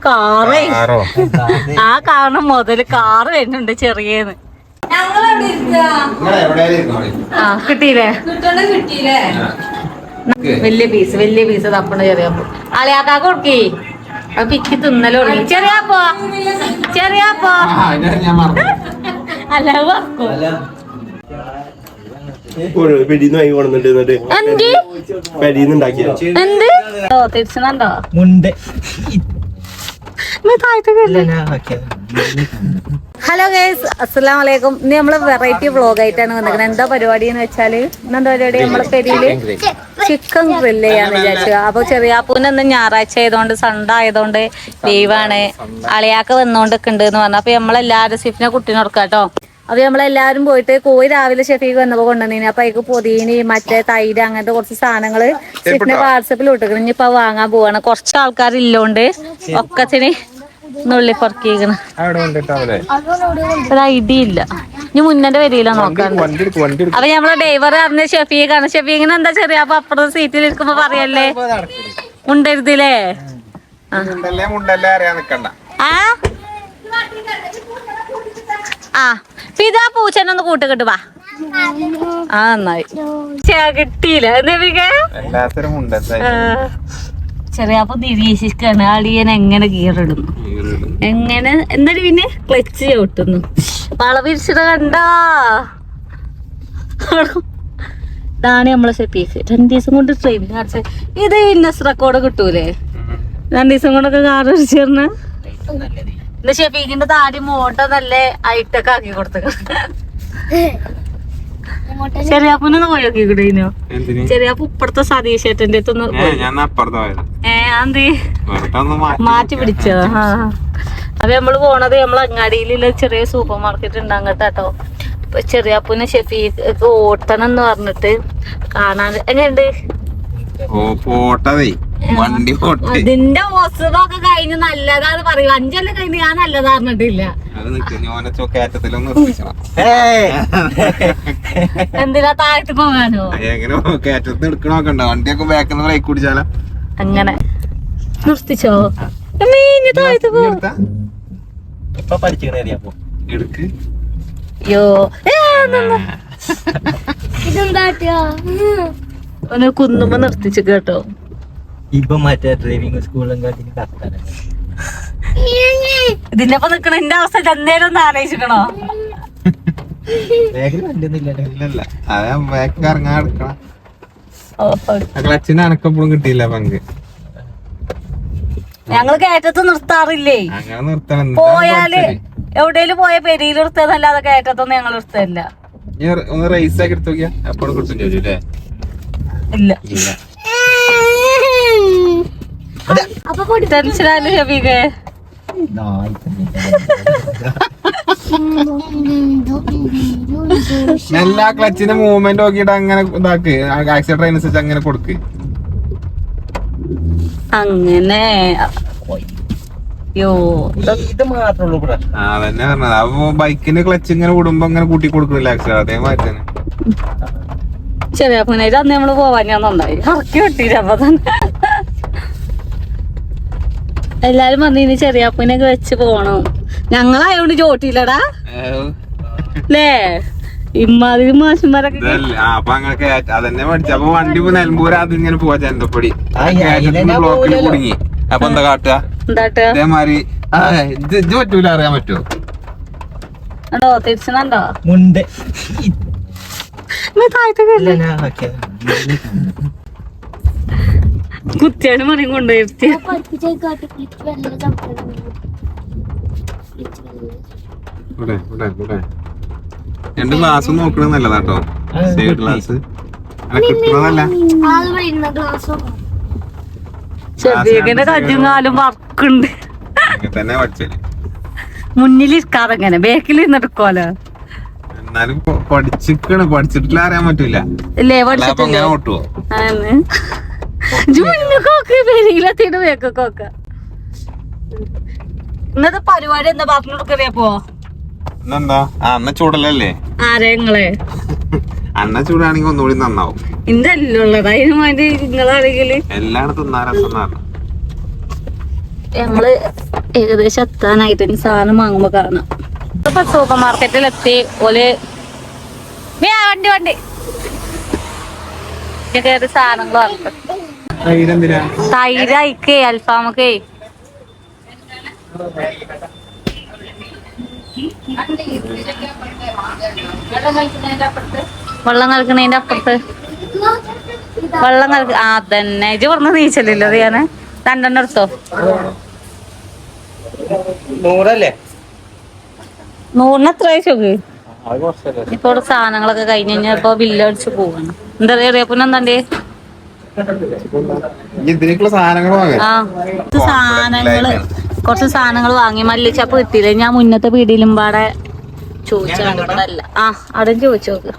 കാറേ ആ കാണുന്ന മുതല് കാറ് വരുന്നുണ്ട് ചെറിയെന്ന്. കിട്ടിയില്ലേ? വലിയ പീസ് തപ്പണ ചെറിയപ്പോ അളിയാക്കാ കൊടുക്കേ അത് പിക്ക് തിന്നലോ ചെറിയാപ്പോ അല്ല തിരിച്ചുണ്ടോ ഹലോ ഗൈസ്, അസ്സലാമു അലൈക്കും. ഇന്ന് നമ്മള് വെറൈറ്റി വ്ളോഗ് ആയിട്ടാണ് വന്നിരിക്കുന്നത്. എന്താ പരിപാടി എന്ന് വെച്ചാല് ഇന്നെന്താ പരിപാടി, നമ്മളെ പെരിയില് ചിക്കൻ ഗ്രില്ല് ചെയ്യാന്ന് വിചാരിച്ചു. അപ്പൊ ചെറിയാപ്പൂന് ഇന്ന് ഞായറാഴ്ച ആയതുകൊണ്ട് സൺഡേ ആയതുകൊണ്ട് ലീവാണ്. അളിയാക്ക വന്നോണ്ടൊക്കെ ഉണ്ട് എന്ന് പറഞ്ഞു. അപ്പൊ നമ്മളെല്ലാരും സിഫിനെ കുട്ടീനെ കൊടുക്കാട്ടോ. അപ്പൊ നമ്മളെല്ലാരും പോയിട്ട് കോഴി രാവിലെ ഷെഫീക്ക് വന്നപ്പോ കൊണ്ടുവന്നീന്. അപ്പൊ അതിക്ക് പൊതീനി മറ്റേ തൈര് അങ്ങനത്തെ കുറച്ച് സാധനങ്ങള് സിഫിനെ വാട്സപ്പിൽ വിട്ടിക്കണം. ഇനിയിപ്പൊ വാങ്ങാൻ പോവാണ്. കുറച്ച് ആൾക്കാരില്ലോണ്ട് ഒക്കത്തിന് നുള്ളി പൊറക്കിക്കണ്. ഒരു ഐഡിയ ഇല്ല. ഇനി മുന്നന്റെ വരിയില്ല നോക്കാണ്ട്. അപ്പൊ നമ്മളെ ഡ്രൈവർ അറിഞ്ഞ ഷെഫീഖാണ്. ഷെഫീഖിന് എന്താ ചെറിയ അപ്പൊ അപ്പുറത്തെ സീറ്റിൽ ഇരിക്കുമ്പോ പറയല്ലേ മുണ്ടരുതില്ലേ? ആ ഇതാ പൂച്ചനൊന്ന് കൂട്ടുകിട്ട് വാ. ആ നന്നായി കിട്ടിയില്ല. ചെറിയപ്പോ നിരീക്ഷിക്കാണ് അളിയൻ എങ്ങനെ ഗിയറിടുന്നു, എങ്ങനെ എന്നിട്ട് പിന്നെ ക്ലച്ച് ചവിട്ടുന്നു. വളവിരിച്ചിട്ട് കണ്ടാ ഇതാണ് നമ്മളെ ഷെഫീക്ക്. 2 ദിവസം കൊണ്ട് ട്രെയിനിങ് അടിച്ച ഇത് ഇന്നസ് റെക്കോർഡ് കിട്ടൂലേ? 2 ദിവസം കൊണ്ടൊക്കെ കാർ അടിച്ചിരുന്ന എന്റെ ഷെഫീക്കിന്റെ താടി മോട്ട നല്ല ഹൈടെക് ആക്കി കൊടുത്തു. ചെറിയാപ്പൂനൊന്ന് പോയോക്കി കൂടെയോ? ചെറിയാപ്പൂ ഇപ്പഴത്തെ സതീശേട്ടന്റെ മാറ്റി പിടിച്ചോ? അപ്പൊ നമ്മള് പോണത് നമ്മളെ അങ്ങാടിയിലുള്ള ചെറിയ സൂപ്പർ മാർക്കറ്റ് ഉണ്ട് അങ്ങോട്ടാട്ടോ. ഇപ്പൊ ചെറിയാപ്പൂനെ ഷെഫീക്ക് ഓട്ടണം എന്ന് പറഞ്ഞിട്ട് കാണാൻ എങ്ങനെയുണ്ട്? അതിന്റെ ഓസറൊക്കെ കഴിഞ്ഞ് നല്ലതാന്ന് പറയും. 5 കൊല്ലം കഴിഞ്ഞ് ഞാൻ നല്ലതാ പറഞ്ഞിട്ടില്ല. എന്തിനാ താഴത്ത് പോകാനോ? അങ്ങനെ നിർത്തിച്ചോ? താഴത്ത് പോ. ഇതെന്താ കുന്നുമ്പോ നിർത്തിച്ചു കേട്ടോ. ഇപ്പൊ മറ്റേ ഡ്രൈവിംഗ് സ്കൂളും ഇതിന്റെ ഒപ്പം നിക്കണ എന്റെ അവസ്ഥ ചെന്നേരം ഒന്ന് ആലോചിക്കണോ? കിട്ടിയില്ല പങ്ക്. ഞങ്ങള് കയറ്റത്ത് നിർത്താറില്ലേ. പോയാല് എവിടെയും പോയ പെരിയിൽ നിർത്തതല്ലാതെ കയറ്റത്തൊന്നും ഞങ്ങൾ നിർത്തല്ല. റൈസ് ആക്കി എടുത്തു നോക്കിയാ എപ്പോഴും കിട്ടും ചോദിച്ചു. ഇല്ല ടെൻഷനാണ് ഷെഫീഖേ. എല്ലാ ക്ലച്ചിന്റെ മൂവ്മെന്റ് നോക്കിട്ട് അങ്ങനെ ഇതാക്ക്. ആക്സിഡന്റ് അനുസരിച്ച് അങ്ങനെ കൊടുക്ക്. അങ്ങനെ ഇത് മാത്രമേ ഉള്ളൂ. അതന്നെ പറഞ്ഞത്. അപ്പൊ ബൈക്കിന് ക്ലച്ച് ഇങ്ങനെ വിടുമ്പോ അങ്ങനെ കൂട്ടി കൊടുക്കുന്നില്ല ആക്സിഡന്റ്. അതേമാതിരി തന്നെ ചെറിയ പുനേര് അന്ന് നമ്മള് പോവാൻ ഞാൻ നന്നായി ഇറക്കി വിട്ടില്ല. അപ്പൊ തന്നെ എല്ലാരും പറഞ്ഞു ഇനി ചെറിയാപ്പൂനൊക്കെ വെച്ച് പോണം. ഞങ്ങളായോണ്ട് ചോട്ടില്ലടാ അല്ലേ? ഇമ്മാതിരി മാഷന്മാരൊക്കെ അതന്നെ പഠിച്ചു. അപ്പൊ വണ്ടി നിലമ്പൂർ അതിങ്ങനെ പോവാ ചന്തപ്പൊടി ബ്ലോക്കിൽ കുടുങ്ങി. അപ്പൊ എന്താ കാട്ടുക? അതേമാതിരി ഇത് പറ്റൂല. അറിയാൻ പറ്റുമോ? തിരിച്ചുണ്ടോ? കുത്തിയാണ് മറിയും കൊണ്ടുപോയി. രണ്ട് ഗ്ലാസ് നോക്കണത് നല്ലതാട്ടോ. Side glass കിട്ടണതല്ല. ചെറിയ കജ്ജും കാലും വർക്കുണ്ട്. തന്നെ പഠിച്ചത് മുന്നിലിരിക്കാതെ എങ്ങനെ ബേക്കിൽ ഇരുന്നെടുക്കോലോ. എന്നാലും പഠിച്ചിട്ടില്ല അറിയാൻ പറ്റൂല. ഇല്ലേ? പഠിച്ചിട്ടില്ലേ? ഓട്ടുവോ? ഇന്നത്തെ പരിപാടി എന്താ പറഞ്ഞു കൊടുക്കറിയപ്പോ? ഇന്നെന്താ? അന്ന് ചൂടലല്ലേ? ആരെ നിങ്ങളെ അണ്ണ ചൂടാണെങ്കിൽ ഒന്നുകൂടി നന്നാവും. ഇന്റെ എല്ലുള്ളത് അതിന് വേണ്ടി നിങ്ങളാണെങ്കില് എല്ലാം തിന്നാൻ. നമ്മള് ഏകദേശം എത്താനായിട്ട് ഇനി സാധനം വാങ്ങുമ്പോ കാണാം. ഇപ്പൊ സൂപ്പർ മാർക്കറ്റിൽ എത്തി. ഓല് വണ്ടി കയറി സാധനങ്ങൾ വാങ്ങട്ടെ. തൈരയിക്കേ അൽഫാമൊക്കെ വെള്ളം കളിക്കണേന്റെ അപ്പുറത്ത് വെള്ളം കളിക്ക അതന്നെ ഇജ്ജ് പറഞ്ഞ നീച്ചല്ലോ ഞാന് 2 എടുത്തോ. 100 100 എത്ര ചോക്ക്. ഇപ്പൊ ഇവിടെ സാധനങ്ങളൊക്കെ കഴിഞ്ഞ് കഴിഞ്ഞാൽ ഇപ്പൊ ബില്ലടിച്ച് പോവാണ്. എന്താ അറിയാപ്പുന്ന എന്താണ്ടേ ഇതിലേക്കുള്ള സാധനങ്ങൾ കുറച്ച് സാധനങ്ങൾ വാങ്ങി. മല്ലിച്ചപ്പ് കിട്ടിയില്ല. ഞാൻ മുന്നത്തെ പീടിയിലും പാടെ ചോദിച്ചാണ്. ഇവിടെ അല്ല അവിടെ ചോദിച്ചു നോക്ക്.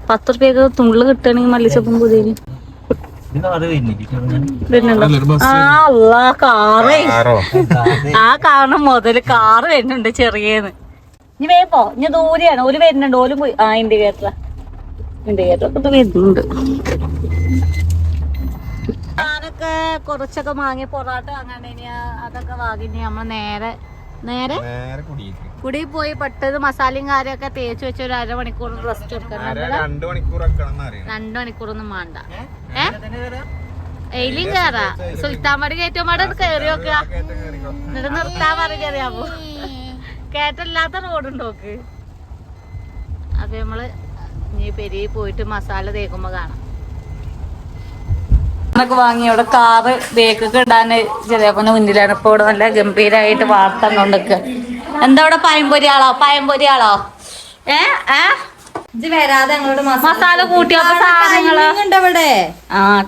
10 റുപ്യക്ക് തുള്ളു കിട്ടുകയാണെങ്കിൽ മല്ലിച്ചപ്പും പുതിയ കാറ് മുതല് കാറ് വരുന്നുണ്ട് ചെറിയെന്ന്. ഇനി വേപ്പോ ഇനി ദൂരെയാണ്. ഓല് വരുന്നുണ്ട്. ഓലും പോയി ഇൻഡിക്കേറ്റർ ഒക്കെ വരുന്നുണ്ട്. ഞാനൊക്കെ കുറച്ചൊക്കെ വാങ്ങി പൊറാട്ട അങ്ങനെ അതൊക്കെ വാങ്ങി നമ്മള് നേരെ കുടി പോയി പെട്ടത് മസാലയും കാര്യമൊക്കെ തേച്ച് വെച്ച് ഒരു 1/2 മണിക്കൂർ റെസ്റ്റ് എടുക്കണം. 2 മണിക്കൂറൊന്നും വേണ്ട. എയിലും കേറാ. സുൽത്താൻപടി കയറ്റുമ്പാട് കയറി നോക്കുക. എന്നിട്ട് നിർത്താൻ പറഞ്ഞറിയാമോ. കയറ്റല്ലാത്ത റോഡുണ്ടോക്ക്. അപ്പൊ നമ്മള് ഇനി പെരി പോയിട്ട് മസാല തേക്കുമ്പോ കാണാം. വാങ്ങി അവിടെ കാറ് ബേക്കൊക്കെ ഇടാന് ചെറിയപ്പന്റെ മുന്നിലാണ്. ഇപ്പൊ ഇവിടെ നല്ല ഗംഭീരായിട്ട് വാർത്തണ്ടോണ്ടൊക്കെ. എന്താ ഇവിടെ പഴംപൊരിയാളോ വരാതെ ഞങ്ങളോട് മസാല കൂട്ടിയപ്പോ സാധനങ്ങള്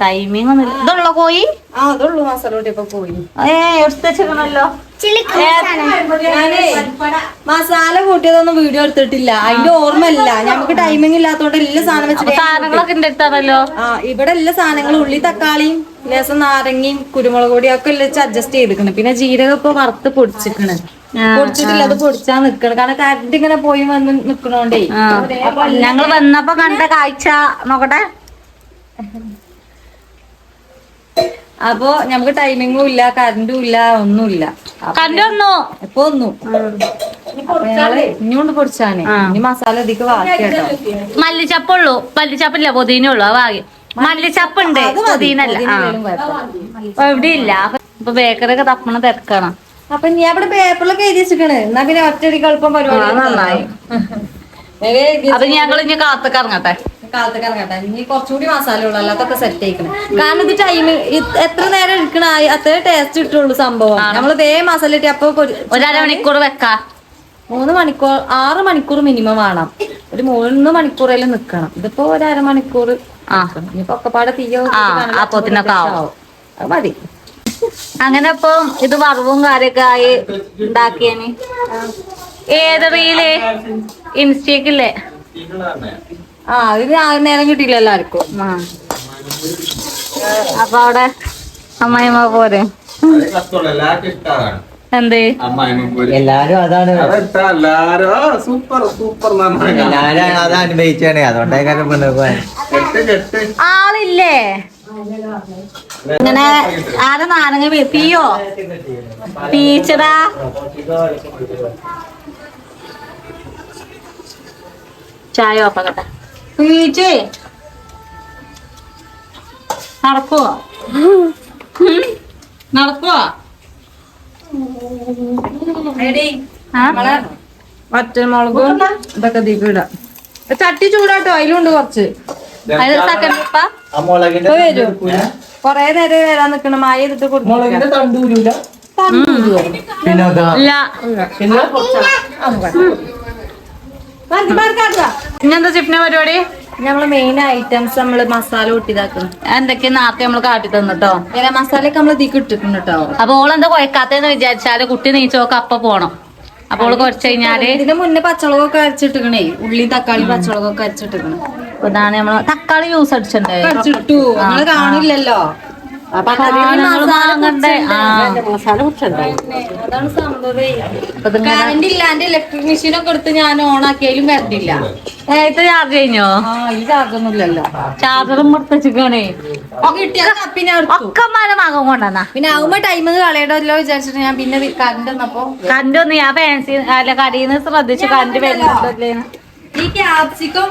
ടൈമിങ് ഒന്നും ഇതുള്ള കോയി അതുള്ളൂ. മസാല കൂട്ടിയപ്പോ പോയി എടുത്തല്ലോ. മസാല കൂട്ടിയതൊന്നും വീഡിയോ എടുത്തിട്ടില്ല. അതിന്റെ ഓർമ്മയില്ല. നമുക്ക് ടൈമിംഗ് ഇല്ലാത്തോണ്ട് എല്ലാ സാധനം വെച്ചിട്ട് സാധനങ്ങളൊക്കെ എടുത്താണല്ലോ. ഇവിടെ എല്ലാ സാധനങ്ങളും ഉള്ളി തക്കാളിയും ലേസം നാരങ്ങയും കുരുമുളക് പൊടിയും ഒക്കെ വെച്ച് അഡ്ജസ്റ്റ് ചെയ്തിക്കണം. പിന്നെ ജീരകം ഇപ്പൊ വറുത്ത് പൊടിച്ചിക്കണ്. പൊടിച്ചിട്ടില്ല. അത് പൊടിച്ചാ നിക്കണം. കാരണം കറണ്ട് ഇങ്ങനെ പോയി വന്ന് നിക്കണോണ്ടേ. ഞങ്ങൾ വന്നപ്പോ കണ്ട കാഴ്ച നോക്കട്ടെ. അപ്പൊ ഞമ്മക്ക് ടൈമിങ്ങും ഇല്ല, കറണ്ടും ഇല്ല, ഒന്നുമില്ല. കറണ്ട് വന്നു ഇപ്പൊ ഒന്നും ഇനിയോണ്ട് പൊടിച്ചാണ്. ഇനി മസാല ഇതിക്ക് ബാക്കി കേട്ടോ. മല്ലിച്ചപ്പുള്ളൂ. മല്ലിച്ചപ്പില്ല പൊതീനുള്ളൂ. ആ വാങ്ങി മല്ലിച്ചപ്പുണ്ട്. പൊതീനല്ല എവിടെ ഇല്ല. ഇപ്പൊ ബേക്കറിയൊക്കെ തപ്പണ തിരക്കണം. അപ്പൊ ഞാൻ അവിടെ പേപ്പറിലൊക്കെ എഴുതി വെച്ചിക്കണ്. എന്നാ പിന്നെ ഒറ്റയടിക്ക് എളുപ്പം പരിപാടി നന്നായി. അപ്പൊ ഞങ്ങൾ ഇനി കാത്തൊക്കെ ഇറങ്ങട്ടെ. കാലത്തൊക്കെ ഇറങ്ങട്ടെ. ഇനി കുറച്ചുകൂടി മസാല ഉള്ളു. അല്ലാത്തൊക്കെ സെറ്റ് ആയിക്കണം. കാരണം ഇത് ടൈം എത്ര നേരം എടുക്കണ അത്ര ടേസ്റ്റ് കിട്ടുള്ളൂ സംഭവം. നമ്മള് വേ മസാല ഇട്ട് അപ്പൊ 1/2 മണിക്കൂർ വെക്കാം. 3 മണിക്കൂർ 6 മണിക്കൂർ മിനിമം വേണം. ഒരു 3 മണിക്കൂറേലും നിക്കണം. ഇതിപ്പോ 1/2 മണിക്കൂർ. ഇനിയിപ്പോ ഒക്കെപ്പാടെ തീയോ അപ്പത്തിനൊക്കെ ആവും. അത് മതി. അങ്ങനെ ഇപ്പൊ ഇത് വറവും കാര്യൊക്കെ ആയി ഉണ്ടാക്കിയന്. ഏത് റീല് ഇൻസ്റ്റേക്കില്ലേ? ഇത് നേരം കിട്ടിയില്ല എല്ലാവർക്കും. അപ്പൊ അവിടെ അമ്മായിമ്മ പോരെ എന്ത് എല്ലാരും അതാണ്. എല്ലാരും അത് അനുഭവിച്ചാണ്. അതുകൊണ്ടായി ആളില്ലേ? ഇങ്ങനെ ആരെ നാരങ്ങ തീയോ ടീച്ചറാ ചായ ഓപ്പാക്കട്ടെ. പീച്ചേ നടക്കുവോ? വറ്റൽമുളകും ഇതൊക്കെ ഇടാം. ചട്ടി ചൂടാട്ടോ. അതിലുണ്ട് കുറച്ച്. വരും കൊറേ നേരം വരാൻ നിക്കണ. മായ ഇതിട്ട് ഇങ്ങനത്തെ ചിപ്പിന പരിപാടി. നമ്മള് മെയിൻ ഐറ്റംസ് നമ്മള് മസാല കൂട്ടിയതാക്കണം. എന്തൊക്കെയാ നാക്കെ നമ്മള് കാട്ടി തന്നിട്ടോ. ഗരം മസാലയൊക്കെ നമ്മള് ഇതിക്ക് ഇട്ടിട്ടുണ്ട് കേട്ടോ. അപ്പൊ ഓളെന്താ കൊയക്കാത്തെന്ന് വിചാരിച്ചാല് കുട്ടി നീച്ചോക്കെ അപ്പൊ പോണം. അപ്പോൾ ഓള് കുറച്ച് കഴിഞ്ഞാല് ഇതിന് മുന്നേ പച്ചമുളകൊക്കെ അരച്ചിട്ടിക്കണേ. ഉള്ളി തക്കാളി പച്ചമുളകൊക്കെ അരച്ചിട്ടിക്കണേ. ഇതാണ് നമ്മള് തക്കാളി ജ്യൂസ് അടിച്ചിട്ടുണ്ടായി. അടിച്ചിട്ടു. നമ്മള് കാണില്ലല്ലോ. അതാണ് സംഭവം. കറണ്ട് ഇല്ലാണ്ട് ഇലക്ട്രിക് മെഷീനൊക്കെ എടുത്ത് ഞാൻ ഓൺ ആക്കിയാലും കറണ്ടില്ല. ഇത് ചാർജ് കഴിഞ്ഞോ? ഈ ചാർജൊന്നും ഇല്ലല്ലോ. ചാർജറും മുറിച്ചിക്കണേ പിന്നെ ഒക്കെ മകം കൊണ്ടുവന്നാ. പിന്നെ ആവുമ്പോ ടൈം കളയണല്ലോ വിചാരിച്ചിട്ട് ഞാൻ പിന്നെ കറണ്ട് വന്നപ്പോ കറണ്ട് ഒന്ന് ഞാൻ ഫാൻസി അല്ല കടയിന്ന് ശ്രദ്ധിച്ചു കറണ്ട് വരുന്നുണ്ടല്ലേ. ഈ ക്യാപ്സിക്കം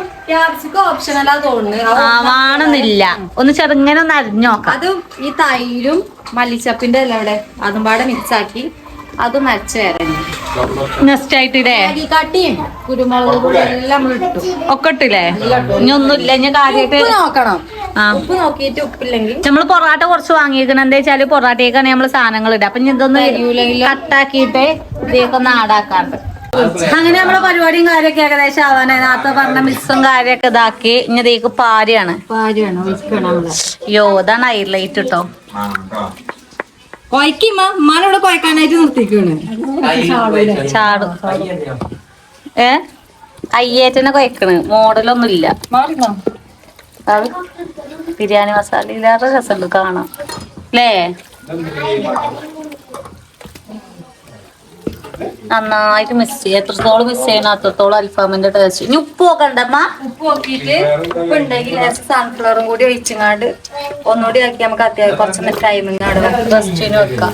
ഓപ്ഷനല്ലാ തോന്നുന്നു. വാണെന്നില്ല, ഒന്ന് ചെറുങ്ങനെ ഒന്ന് അരിഞ്ഞോക്കാം. അതും ഈ തൈരും മല്ലിച്ചപ്പിന്റെ എല്ലാം ഇവിടെ അതും പാടെ മിക്സ് ആക്കി അതും അരച്ച് വരാൻ നെക്സ്റ്റ് ആയിട്ടില്ലേ കട്ടിയും കുരുമുളക് പൊടി എല്ലാം നമ്മൾ ഇട്ടു. ഒക്കെ ഇട്ടില്ലേ? ഇനി ഒന്നുമില്ല, ഇനി കാര്യമായിട്ട് നോക്കണം. ഉപ്പ് നോക്കിയിട്ട് ഉപ്പില്ലെങ്കിൽ നമ്മള് പൊറാട്ട കുറച്ച് വാങ്ങിയിരിക്കണം. എന്താ വെച്ചാല് പൊറാട്ടയ്ക്കാണ് നമ്മള് സാധനങ്ങൾ ഇടുക. അപ്പൊ ഇതൊന്ന് കട്ടാക്കിയിട്ട് ഇതേക്കൊന്ന് ആടാക്കാറുണ്ട്. അങ്ങനെ നമ്മളെ പരിപാടിയും കാര്യമൊക്കെ ഏകദേശം ആവാനായി. നേരത്തെ പറഞ്ഞ മിക്സും കാര്യമൊക്കെ ഇതാക്കി ഇനി ഇതേക്ക് പാരിയാണ്. യോ ഇതാണ് ഹൈലൈറ്റ് കേട്ടോ. കൊയ്ക്കുമ്പോ ഉമ്മാനോട് കൊയ്ക്കാനായിട്ട് നിർത്തിക്കാണ്. ചാടും അയ്യേറ്റനെ കൊയ്ക്കണ്. മോഡലൊന്നും ഇല്ല. ബിരിയാണി മസാല ഇല്ലാതെ രസമുണ്ട് കാണാം അല്ലേ? നന്നായിട്ട് മിസ് ചെയ്യും. എത്രത്തോളം മിസ് ചെയ്യണം അത്രത്തോളം അൽഫാമിന്റെ ടേസ്റ്റ്. ഇനി ഉപ്പ് നോക്കണ്ടമ്മ. ഉപ്പ് നോക്കിയിട്ട് ഉപ്പ് ഉണ്ടെങ്കിൽ സൺഫ്ലവറും കൂടി ഒഴിച്ചങ്ങാണ്ട് ഒന്നുകൂടി ആക്കി നമുക്ക് അത്യാവശ്യം കുറച്ച് ടൈമിങ് റെസ്റ്റിന് വെക്കാം.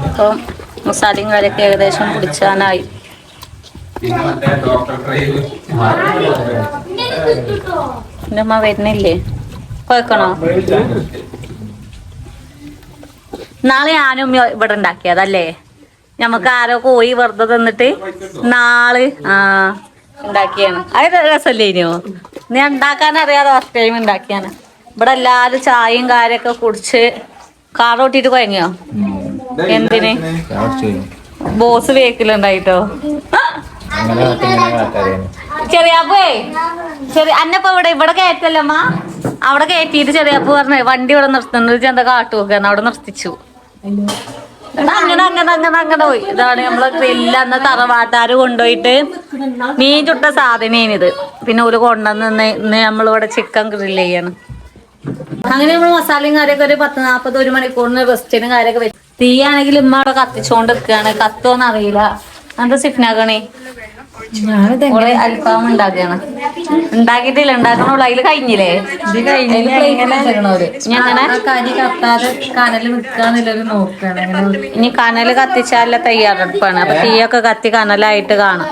അപ്പം മസാലയും കാര്യമൊക്കെ ഏകദേശം പിടിച്ചാനായി. എന്റെ അമ്മ വരുന്നില്ലേ? കൊയക്കണോ? നാളെ ഞാനും ഇവിടെ ഉണ്ടാക്കിയതല്ലേ. ഞമ്മക്ക് ആരോ കോഴി വെറുതെ തന്നിട്ട് നാള് ഉണ്ടാക്കിയാണ്. അത് രസമല്ലേ? ഇനിയോ നീ ഉണ്ടാക്കാൻ അറിയാതെ ഫസ്റ്റ് ടൈം ഉണ്ടാക്കിയാണ്. ഇവിടെ എല്ലാരും ചായയും കാര്യൊക്കെ കുടിച്ച് കാറോട്ടിട്ട് കൊയങ്ങിയോ? എന്തിന്? ബോസ് വേക്കിലുണ്ടായിട്ടോ. ചെറിയാപ്പേ അന്നപ്പോ ഇവിടെ കയറ്റല്ലമ്മ. അവിടെ കയറ്റിയിട്ട് ചെറിയാപ്പ് പറഞ്ഞ വണ്ടി ഇവിടെ നിർത്തുന്നത് ചെന്ത കാട്ടുവൊക്കെയാണ്. അവിടെ നിർത്തിച്ചു. അങ്ങനെ പോയി. ഇതാണ് നമ്മളെ ഗ്രില്ല്. അന്ന് തറവാട്ടാര് കൊണ്ടുപോയിട്ട് മീൻ ചുട്ട സാധനേനിത്. പിന്നെ ഒരു കൊണ്ടുവന്ന് ഇന്ന് നമ്മളിവിടെ ചിക്കൻ ഗ്രില്ല് ചെയ്യണം. അങ്ങനെ നമ്മള് മസാലയും കാര്യമൊക്കെ ഒരു 10-40 മണിക്കൂറിന് റെസ്റ്റിനും കാര്യമൊക്കെ വെച്ചു. തീയാണെങ്കിൽ ഇമ്മ അവിടെ കത്തിച്ചോണ്ട് നിൽക്കുകയാണ്. കത്തോന്ന് അറിയില്ല. എന്താ സിഫ്നാകണേ? അൽഫാം ഉണ്ടാക്കുകയാണ്. ഉണ്ടാക്കിട്ടില്ല, ഉണ്ടാക്കണുള്ളൂ. അതില് കഴിഞ്ഞില്ലേ? ഇനി കനല് കത്തിച്ചാല തയ്യാറെടുപ്പാണ്. അപ്പൊ തീയൊക്കെ കത്തി കനലായിട്ട് കാണാം.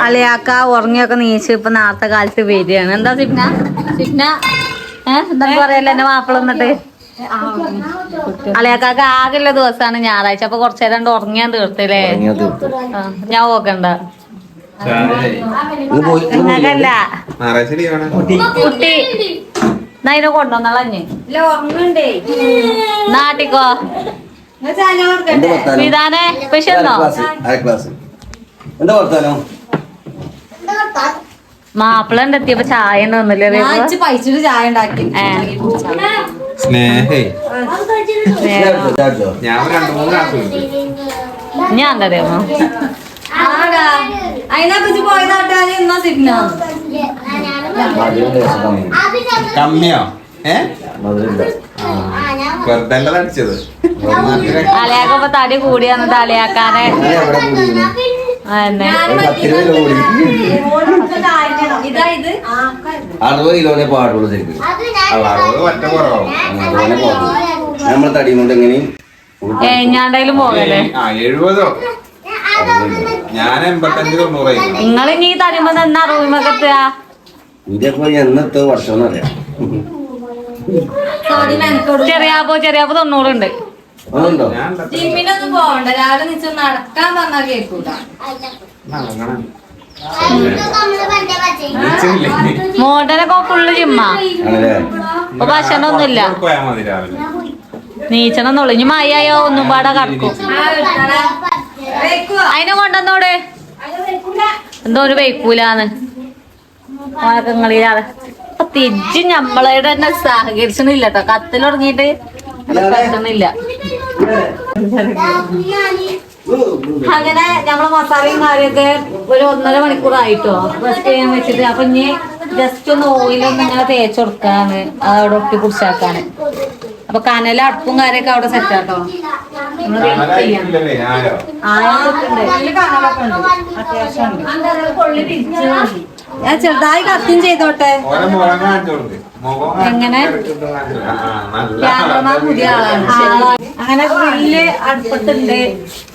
അളിയാക്ക ഉറങ്ങിയൊക്കെ നീച്ച് ഇപ്പൊ നേരത്തെ കാലത്ത് വരികയാണ്. എന്താ സിഫ്ന എന്താ പറയല്ലോ എന്റെ മാപ്പിള എന്നിട്ട്? അളിയാക്കാക്ക് ആകെയുള്ള ദിവസമാണ് ഞായറാഴ്ച. അപ്പൊ കുറച്ചേരം ഉറങ്ങിയാൻ തീർത്തല്ലേ? ഞാൻ നോക്കണ്ട. അങ്ങനല്ല കുട്ടി അതിനെ കൊണ്ടുവന്നളഞ്ഞ് നാട്ടിക്കോ. വിധാനെ സ്പെഷ്യൽന്നോ? മാപ്പിള എത്തിയപ്പോ ചായ തന്നില്ലേ? പൈസ ചായ ഉണ്ടാക്കി ഞാൻ തരാമോ? കമ്മിയോ? അടിച്ചത് അലയാക്കപ്പോ തടി കൂടി വന്നത് അലയാക്കാനെ. പാടുള്ളൂ ശരിക്കും. നമ്മൾ തടി കൊണ്ട് എങ്ങനെയും ഞാണ്ടായാലും പോകല്ലേ? 70 ഞാൻ 85-90. നിങ്ങൾ ഇനി തരുമ്പോ എന്നാ റൂമൊക്കെ എത്തുക? ഇതൊക്കെ എന്നത്തെ വർഷം അറിയാം. ചെറിയാപ്പോ 90 ഉണ്ട്. ജിമ്മിനൊന്നും പോകണ്ട. രാവിലെ നിച്ച് നടക്കാൻ പറഞ്ഞാൽ കേൾക്കൂല. മോട്ടനൊക്കെ ഫുള്ള് ജിമ്മാ. അപ്പൊ ഭക്ഷണം ഒന്നുമില്ല. നീച്ചണമെന്നുള്ളു. ഇനി മഴയോ ഒന്നും പാടെ കടക്കും. അതിനെ കൊണ്ടുവന്നോട് എന്തോ ഒരു വെയ്ക്കൂലാന്ന് വഴക്കങ്ങളില്ലാതെ. അപ്പൊ തിരിച്ച് നമ്മളെ തന്നെ സഹകരിച്ചണില്ല കേട്ടോ. കത്തിലുറങ്ങിയിട്ട് പറ്റണില്ല. അങ്ങനെ നമ്മളെ മസാലയും കാര്യമൊക്കെ ഒരു 1.5 മണിക്കൂറായിട്ടോ റെസ്റ്റ് ചെയ്യാൻ വെച്ചിട്ട്. അപ്പൊ ഇനി ജസ്റ്റ് ഒന്ന് ഓയിലൊന്ന് ഇങ്ങനെ തേച്ച് കൊടുക്കാണ് അവിടെ ഒട്ടി കുടിച്ചാക്കാണ്. അപ്പൊ കനല അടുപ്പും കാര്യൊക്കെ അവിടെ സെറ്റ് ആട്ടോ. ഞാൻ ചെറുതായി കത്തിയും ചെയ്തോട്ടെ. എങ്ങനെ ക്യാമറമാൻ പുതിയ ആളാണ്. അങ്ങനെ ഗ്രില്ല് അടുപ്പത്തുണ്ട്.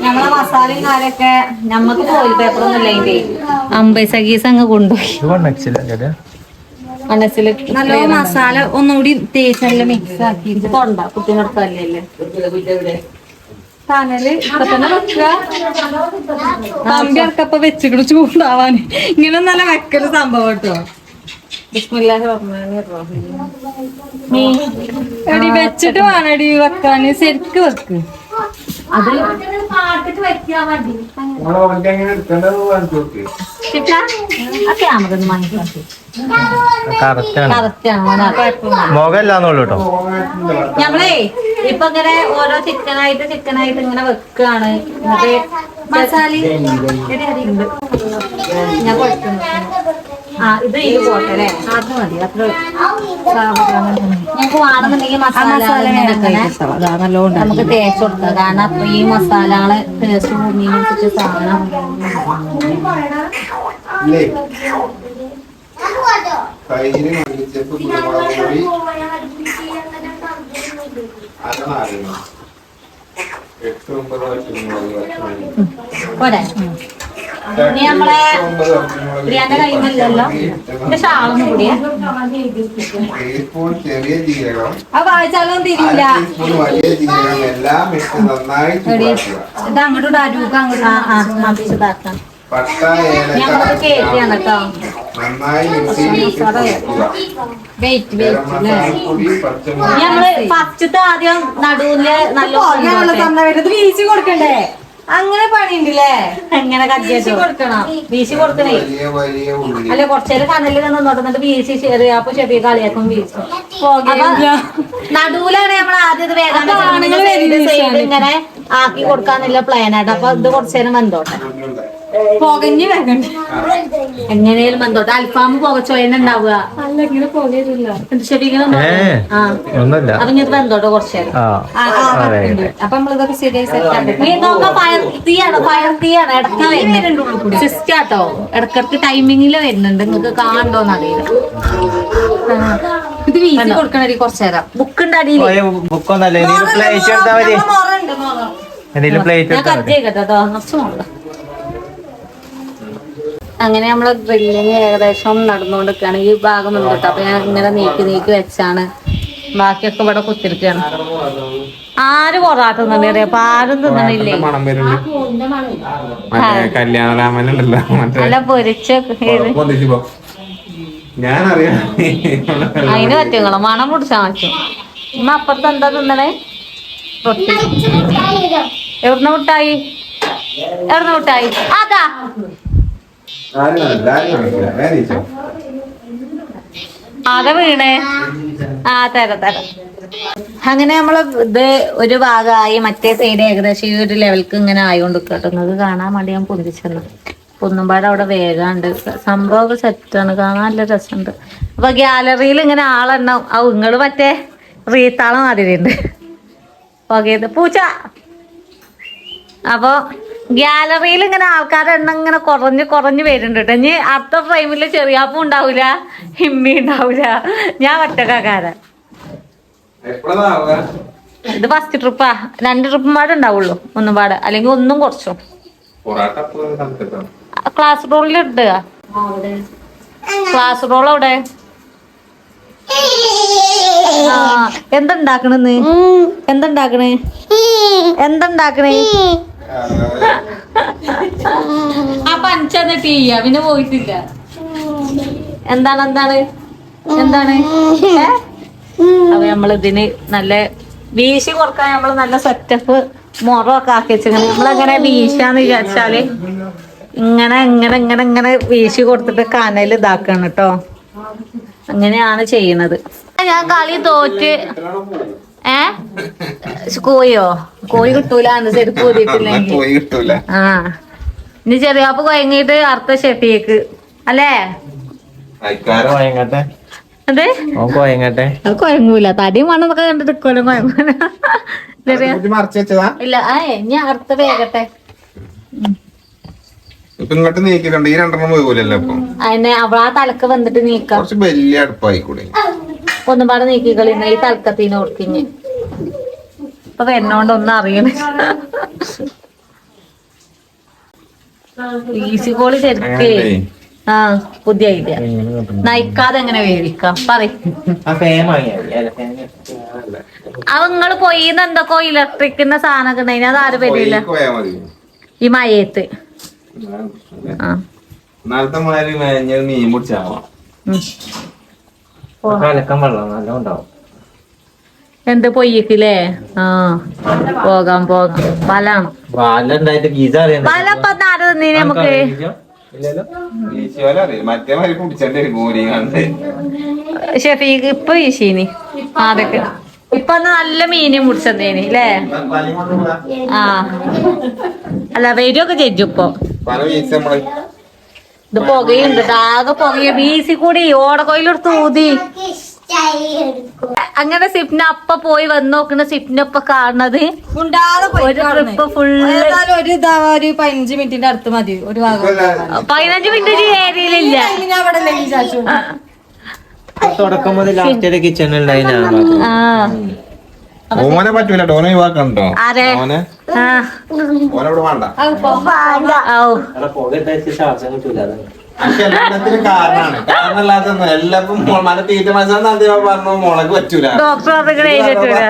ഞമ്മളെ മസാലയും കാര്യൊക്കെ ഞമ്മക്ക് ഫോയിൽ പേപ്പർ ഒന്നും ഇല്ലെങ്കിൽ 50 സഗീസ് അങ്ങ് കൊണ്ടുപോയി മനസ്സില് നല്ല മസാല ഒന്നുകൂടി തേച്ച് നല്ല മിക്സ് ആക്കി കൊണ്ട കുട്ടിനടുത്തല്ലേ. കനല് ഇപ്പൊ തന്നെ വെക്കുക. കമ്പി ഇറക്കപ്പ വെച്ചിട്ട് ചൂടാവാൻ ഇങ്ങനെ നല്ല വെക്കല് സംഭവം കേട്ടോ. എടി വെച്ചിട്ട് വേണം എടി വെക്കാന്. ശരിക്ക് വെക്ക്. അത് ക്യാമറ ഒന്ന് വാങ്ങിക്കാം. മുഖല്ലാന്നുള്ളൂ കേട്ടോ. ഞമ്മളേ ഇപ്പൊ ഇങ്ങനെ ഓരോ ചിക്കനായിട്ട് ഇങ്ങനെ വെക്കാണ്. മസാലയും ഞാൻ കൊടുക്കുന്നു. ഇത് പോട്ടെ അല്ലേ? അത് മതി. അത്ര ഞങ്ങക്ക് വേണമെന്നുണ്ടെങ്കിൽ മസാല നല്ലോണം നമുക്ക് തേച്ച് കൊടുക്കാം. കാരണം അപ്പൊ ഈ മസാലകള് ടേസ്റ്റ് ഭൂമിയിലെ സാധനം പോരെ. ഇനി നമ്മളെ ബിരിയാണിന്റെ കൈമല്ലോ എന്റെ ഷാളൊന്നും കൂടിയേ. ചെറിയ ജീരകം, അത് വായിച്ചാലും തിരിയില്ല. ഇത് അങ്ങോട്ട് അരൂക്ക് അങ്ങോട്ട് ഇതാക്കാം. പട്ട, ഞമ്മക്ക് കേക്കാണ് കേട്ടോ. നന്നായി ഞമ്മള് ഫസ്റ്റത്തെ ആദ്യം നടുവില് നല്ല വീശി കൊടുക്കണ്ടേ? അങ്ങനെ പണിയുണ്ടല്ലേ? എങ്ങനെ കജ്ജി കൊടുക്കണം. വീശി കൊടുക്കണേ. വലിയ ഉള്ളി. അല്ല കുറച്ചേരം കനലിൽ നിന്നോട്ടുന്നിട്ട് വീശി അപ്പൊ ചെറിയ കളിയാക്കും വീശും. നടുവിലാണ് നമ്മൾ ആദ്യം വേഗം ഇങ്ങനെ ആക്കി കൊടുക്കാന്നുള്ള പ്ലാനായിട്ട്. അപ്പൊ ഇത് കുറച്ചേരം വെന്തോട്ടെ. പുകഞ്ഞ് വേഗണ്ട എങ്ങനെയും വെന്തോട്ടെ. അൽഫാമ് പുകച്ചോയന്നെ ഉണ്ടാവുക. അല്ല ഇങ്ങനെ പുകയില്ല. ഒന്നുമില്ല. അപ്പൊ ഇത് വെന്തോട്ടെ കുറച്ചേരം. അപ്പൊ നമ്മളിതൊക്കെ ശരിയായി സെറ്റ് നീ നോക്കാം. ഫയർ തീയാണ് ഇടക്ക വരുന്നുണ്ട്. സിസ്റ്റാട്ടോ ഇടക്കിടക്ക് ടൈമിങ്ങില് വരുന്നുണ്ട്. നിങ്ങക്ക് കാണണ്ടോന്ന് അറിയില്ല. ഇത് വീശി കൊടുക്കണേ കുറച്ചേരം. ബുക്കിന്റെ അടിയിൽ ഞാൻ കജ്ജി കേട്ടോ. കുറച്ച് നോക്കാം. അങ്ങനെ നമ്മളെ ഗ്രില്ലിങ് ഏകദേശം നടന്നുകൊണ്ടിരിക്കുകയാണ്. ഈ ഭാഗം വന്നിട്ട് അപ്പൊ ഞാൻ ഇങ്ങനെ നീക്കി വെച്ചാണ്. ബാക്കിയൊക്കെ ഇവിടെ കുത്തിരിക്കുകയാണ്. ആര് പൊറാട്ട തിന്നണേ? അപ്പൊ ആരും തിന്നണില്ലേ? മണം വരുന്നുണ്ട്. കല്യാണരാമനുണ്ടല്ലോ നല്ല പൊരിച്ച ഞാനറിയാം. അതിന് പറ്റുങ്ങളോ മണം പിടിച്ചാ പറ്റും. ഇമ്മ അപ്പുറത്ത് എന്താ തിന്നണേ? റൊട്ടി. എവിടുന്ന മുട്ടായി? അതാ ആകെ വീണേ. തരാം. അങ്ങനെ നമ്മള് ഇത് ഒരു ഭാഗമായി. മറ്റേ സൈഡ് ഏകദേശം ഈ ഒരു ലെവൽക്ക് ഇങ്ങനെ ആയിക്കൊണ്ടിരിക്കട്ടോ. നിങ്ങൾക്ക് കാണാൻ വേണ്ടി ഞാൻ പൊന്തിച്ചെന്നു. ഒന്നുംപാടെ അവിടെ വേഗമുണ്ട്. സംഭവം സെറ്റാണ്. കാണാൻ നല്ല രസമുണ്ട്. അപ്പൊ ഗ്യാലറിയിൽ ഇങ്ങനെ ആളെണ്ണം ഇങ്ങള് മറ്റേ റീത്താളം മാതിരിയുണ്ട്. ഓക്കെ പൂച്ച. അപ്പൊ ഗ്യാലറിയിൽ ഇങ്ങനെ ആൾക്കാരുടെ എണ്ണം ഇങ്ങനെ കുറഞ്ഞ് വരുന്നുണ്ട് കേട്ടോ. ഇനി അടുത്ത ഫ്രെയിമില് ചെറിയാപ്പും ഉണ്ടാവൂല, ഹിമ്മി ഉണ്ടാവൂല, ഞാൻ ഒറ്റക്കാരൻ. ഇത് ഫസ്റ്റ് ട്രിപ്പാ. 2 ട്രിപ്പും പാടെ ഉണ്ടാവുള്ളൂ. ഒന്നും പാടെ അല്ലെങ്കിൽ ഒന്നും കുറച്ചും. ക്ലാസ് റൂമിൽ ഇടുക. ക്ലാസ് റോൾ അവിടെ എന്തുണ്ടാക്കണെന്ന്? എന്തുണ്ടാക്കണേ? ആ പഞ്ചന്ന് ടീയാ പിന്നെ പോയിട്ടില്ല. എന്താണ് അപ്പൊ നമ്മളിതിന് നല്ല വീശി കൊടുക്കാൻ നമ്മള് നല്ല സെറ്റപ്പ് മുറൊക്കെ ആക്കി വെച്ചിങ്ങനെ. നമ്മളെങ്ങനെ വീശാന്ന് വിചാരിച്ചാല് ഇങ്ങനെ വീശി കൊടുത്തിട്ട് കനൽ ഇതാക്കണം കേട്ടോ. അങ്ങനെയാണ് ചെയ്യണത്. ഞാൻ കളി തോറ്റ് കോഴി കിട്ടൂല. ശരിക്കും ഊതിയിട്ടില്ലെങ്കിൽ ഇനി ചെറിയാപ്പ് കൊയങ്ങിട്ട് അടുത്ത ഷെഫിയേക്ക് അല്ലേ? അയക്കാരോ കോയങ്ങട്ടെ അതെ ഓൻ കോയങ്ങട്ടെ അത് കുഴങ്ങൂല തടിയും മണ്ണൊക്കെ കണ്ടിട്ട് കൊല്ലം കുഴങ്ങൂല മറച്ചു വെച്ചതാ. ഇല്ല ഞാൻ അടുത്ത വേഗട്ടെ ഇപ്പൊ ഇങ്ങോട്ട് നീക്കിട്ടുണ്ട്, ഈ രണ്ടെണ്ണം പോകൂലല്ലോ ഇപ്പൊ. അതിനെ അവളാ തലക്ക് വന്നിട്ട് നീക്കാം. കുറച്ച് വലിയ അടുപ്പായിക്കൂടെ? ഒന്നും പാടെ നീക്കിക്കളി ഈ തലക്കത്തിന് കൊടുക്കിഞ്ഞ് ഇപ്പൊ വരുന്നോണ്ട് ഒന്നും അറിയണേ. ഈസി കോളി ശരിക്കേ ആ പുതിയ ഐഡിയ. നയിക്കാതെ എങ്ങനെ വേവിക്കാം പറയും. അവ നിങ്ങള് പോയിന്ന് എന്തൊക്കെ ഇലക്ട്രിക്കിന്റെ സാധനമൊക്കെ ഉണ്ടായിന് അത് ആരും വരില്ല പോയാ മതി. ഈ മയത്ത്. ആ നാളത്തെ മാതിരി മീൻ പിടിച്ചാവാം. കലക്കം വെള്ളം നല്ല ഉണ്ടാവും. എന്ത് പൊയ്യക്കില്ലേ? ആ പോകാം വലാണ് വാലുണ്ടായിട്ട് ഗീസ അറിയാൻ വല ഇപ്പൊ ആര് തന്നീ നമുക്ക്? മറ്റേ മാതിരി കുടിച്ചേണ്ടി ഗോരി കണ്ട്. ഷെഫീക്ക് ഇപ്പൊ വീശീനി അതൊക്കെ ഇപ്പൊ നല്ല മീനും മുടിച്ചതേനി ല്ലേ? ആ അല്ല വരിയൊക്കെ ചെജ്ജു ഇപ്പൊ. പല വീഴ്ച നമ്മള് ഇത് പുകയുണ്ട് ആകെ പുകയ വീസി കൂടി ഓടക്കോയിലെടുത്ത് ഊതി. അങ്ങനെ സിപ്ന അപ്പ പോയി വന്ന് നോക്കണ സിപ്നൊപ്പ കാണുന്നത് ഒരു ട്രിപ്പ് ഫുള്ള് ഒരു 15 മിനിറ്റിന്റെ അടുത്ത് മതി ഒരു ഭാഗം. 15 മിനിറ്റ് ഏരിയയിലില്ല. അവിടെ ചാച്ചു തുടക്കം മുതൽ ലാസ്റ്റ് വരെ കിച്ചണിലുണ്ടായിന്. ആ ഓനെ പറ്റൂല, ഓനെ ഒഴിവാക്കണ്ടോ? ആരെ? ഓനെ ആ ഓനോട് വേണ്ട. ഔ പുക ഇട്ട ശ്വാസം കിട്ടൂല. അതൊക്കെ എല്ലാത്തിനും കാരണമാണ്. കാരണമല്ലാത്ത എല്ലാവർക്കും മന തീറ്റ മത്സരം പറഞ്ഞു മുളക് പറ്റൂല. ഡോക്ടർ അതൊക്കെ എഴുതിട്ടില്ല.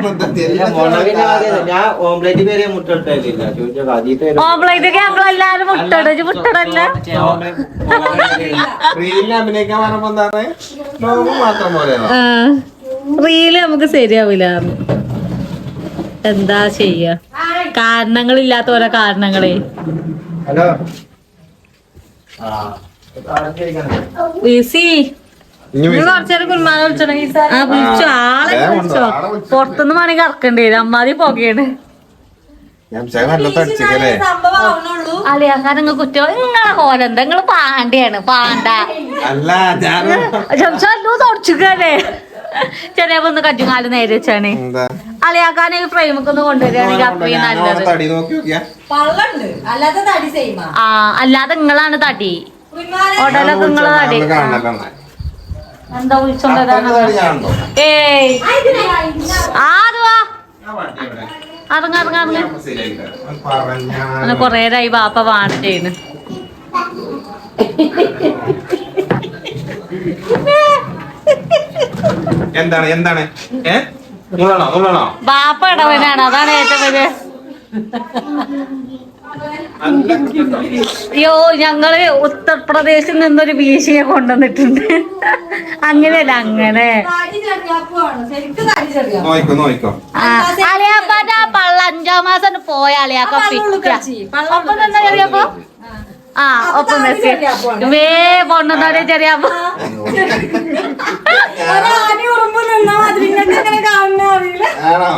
ഞാൻ ഓംപ്ലേറ്റ് പേരെ മുട്ടിട്ടില്ല. ഓംപ്ലേറ്റൊക്കെ ഞങ്ങളെല്ലാരും മുട്ടടച്ച് മുട്ടടല്ല. റീലിന് അഭിനയിക്കാൻ പറഞ്ഞപ്പോ എന്താണ് ലോകം മാത്രം പോലെ. റീല് നമുക്ക് ശരിയാവില്ല. എന്താ ചെയ്യാ, കാരണങ്ങളില്ലാത്ത ഓരോ കാരണങ്ങളെ. ഹലോ ഈസി കുറച്ചേരം കുൽമാനെ വിളിച്ചോ. ആ വിളിച്ചോ, ആളെ വിളിച്ചോ. പുറത്തുനിന്ന് വേണമെങ്കിൽ ഇറക്കേണ്ടി വരും, അമ്മാതി പുകയാണ്. നല്ല തടിച്ചല്ലേ അളിയാക്കാൻ നിങ്ങൾ കുറ്റം നിങ്ങളെ കോലെന്താ? നിങ്ങള് പാണ്ടയാണ് പാണ്ട. അല്ല ഞാൻ തുടച്ചിക്കല്ലേ ചെറിയ ഒന്ന് കജ്ജുകാല് നേരെ വെച്ചാണ്. അളിയാക്കാൻ ഫ്രെയിമൊക്കെ ഒന്ന് കൊണ്ടുവരികയാണെങ്കിൽ അത്രയും നല്ലത്. തടി നോക്കി നോക്കിയാ പള്ളുണ്ട് അല്ലാതെ തടി സെയിമാ. ആ അല്ലാതെ നിങ്ങളാണ് തടി. ഉടലൊക്കെ നിങ്ങളെ തടി. എന്താ വിളിച്ചോണ്ടോ? ഏയ് ആരുവാ അങ്ങനെ കൊറേ നേരമായി ബാപ്പ വാണ ചെയ്യുന്നു. എന്താണ് എന്താണ് ണോ ബാപ്പ ഇടവനാണ്, അതാണ് ഏറ്റവും വലിയ. അയ്യോ ഞങ്ങള് ഉത്തർപ്രദേശിൽ നിന്നൊരു വീശിയെ കൊണ്ടുവന്നിട്ടുണ്ട്. അങ്ങനെയല്ല അങ്ങനെ നോയിക്കോ നോയിക്കോ. അളിയാപ്പാന്റെ ആ പള്ള 5-ാം മാസം പോയ അളിയാക്ക ഒപ്പം തന്നെ ചെറിയപ്പോ. ആ ഒപ്പം വേ പൊണ്ണെ ചെറിയപ്പോ. ആണോ?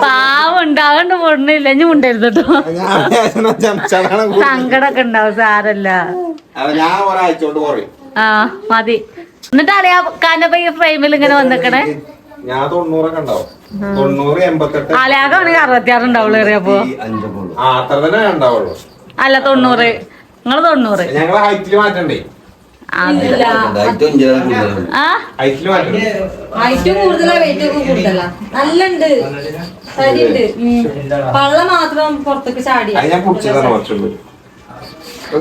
പാവുണ്ട് അതുകൊണ്ട് പൊണ്ണില്ല. ഇനി മുണ്ടരുത് കേട്ടോ, സങ്കടൊക്കെ ഉണ്ടാവും. സാരല്ല, ഞാൻ ഒരാഴ്ചോണ്ട് പറയും. ആ മതി. എന്നിട്ട് അളിയാക്കാന്റെ ഈ ഫ്രെയിമിൽ ഇങ്ങനെ വന്നിക്കണേ. ഞാൻ 90 ഉണ്ടാവും. 90, 88. അളിയാക്കാണെങ്കിൽ 66 ഉണ്ടാവുള്ളൂ അറിയാപ്പോ. അത്ര തന്നെ ഉണ്ടാവുള്ളൂ. അല്ല 90. നിങ്ങള് 90. ഞങ്ങളെ ഹൈറ്റില് മാറ്റണ്ടേ? ആ ഹൈറ്റില് മാറ്റണ്ടേ? ഹൈറ്റ് കൂടുതലാ വെയിറ്റ് ഒക്കെ കൂടുതലാ. നല്ലുണ്ട് തടിയുണ്ട്. പള്ള മാത്രം പുറത്തേക്ക് ചാടി. അത് ഞാൻ പിടിച്ചതാണ് കുറച്ചുള്ളൂ.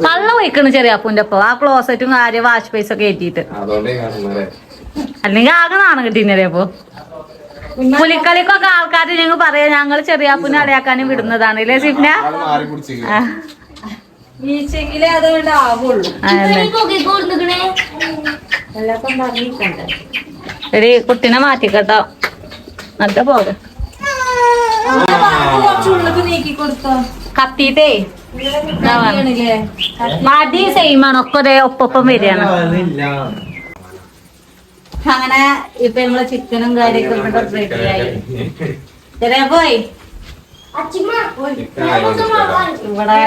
പള്ള വയ്ക്കണ് ചെറിയ അപ്പൂന്റെ ഒപ്പം. ആ ക്ലോസറ്റും കാര്യം വാഷ് ബേസ് ഒക്കെ ഏറ്റിട്ട്. അതുകൊണ്ടേ കാണുന്നേ. അല്ലെങ്കിൽ ആകെ നാണം കിട്ടീനേ അപ്പൊ. പുലിക്കളിക്കൊക്കെ ആൾക്കാർ ഞങ്ങൾ പറയാ ഞങ്ങൾ ചെറിയാപ്പൂനെ അളിയാക്കാനും വിടുന്നതാണ് അല്ലേ സിപ്ന? മാറി പിടിച്ചിരിക്കും. വീച്ചെങ്കിലേ അതുകൊണ്ട് ആവുള്ളൂ. എടി കുട്ടിനെ മാറ്റിക്കട്ടോ. നല്ല പോകെ കുറച്ചുള്ളിലേക്ക് നീക്കി കൊടുത്തോ. കത്തിട്ടേ മതി സെയിമാണ്. ഒക്കെ ഒരേ ഒപ്പം വരികയാണ്. അങ്ങനെ ഇപ്പൊ നമ്മള് ചിക്കനും കാര്യമൊക്കെ റെഡിയായി. ചെറിയ പോയി ഇവിടെ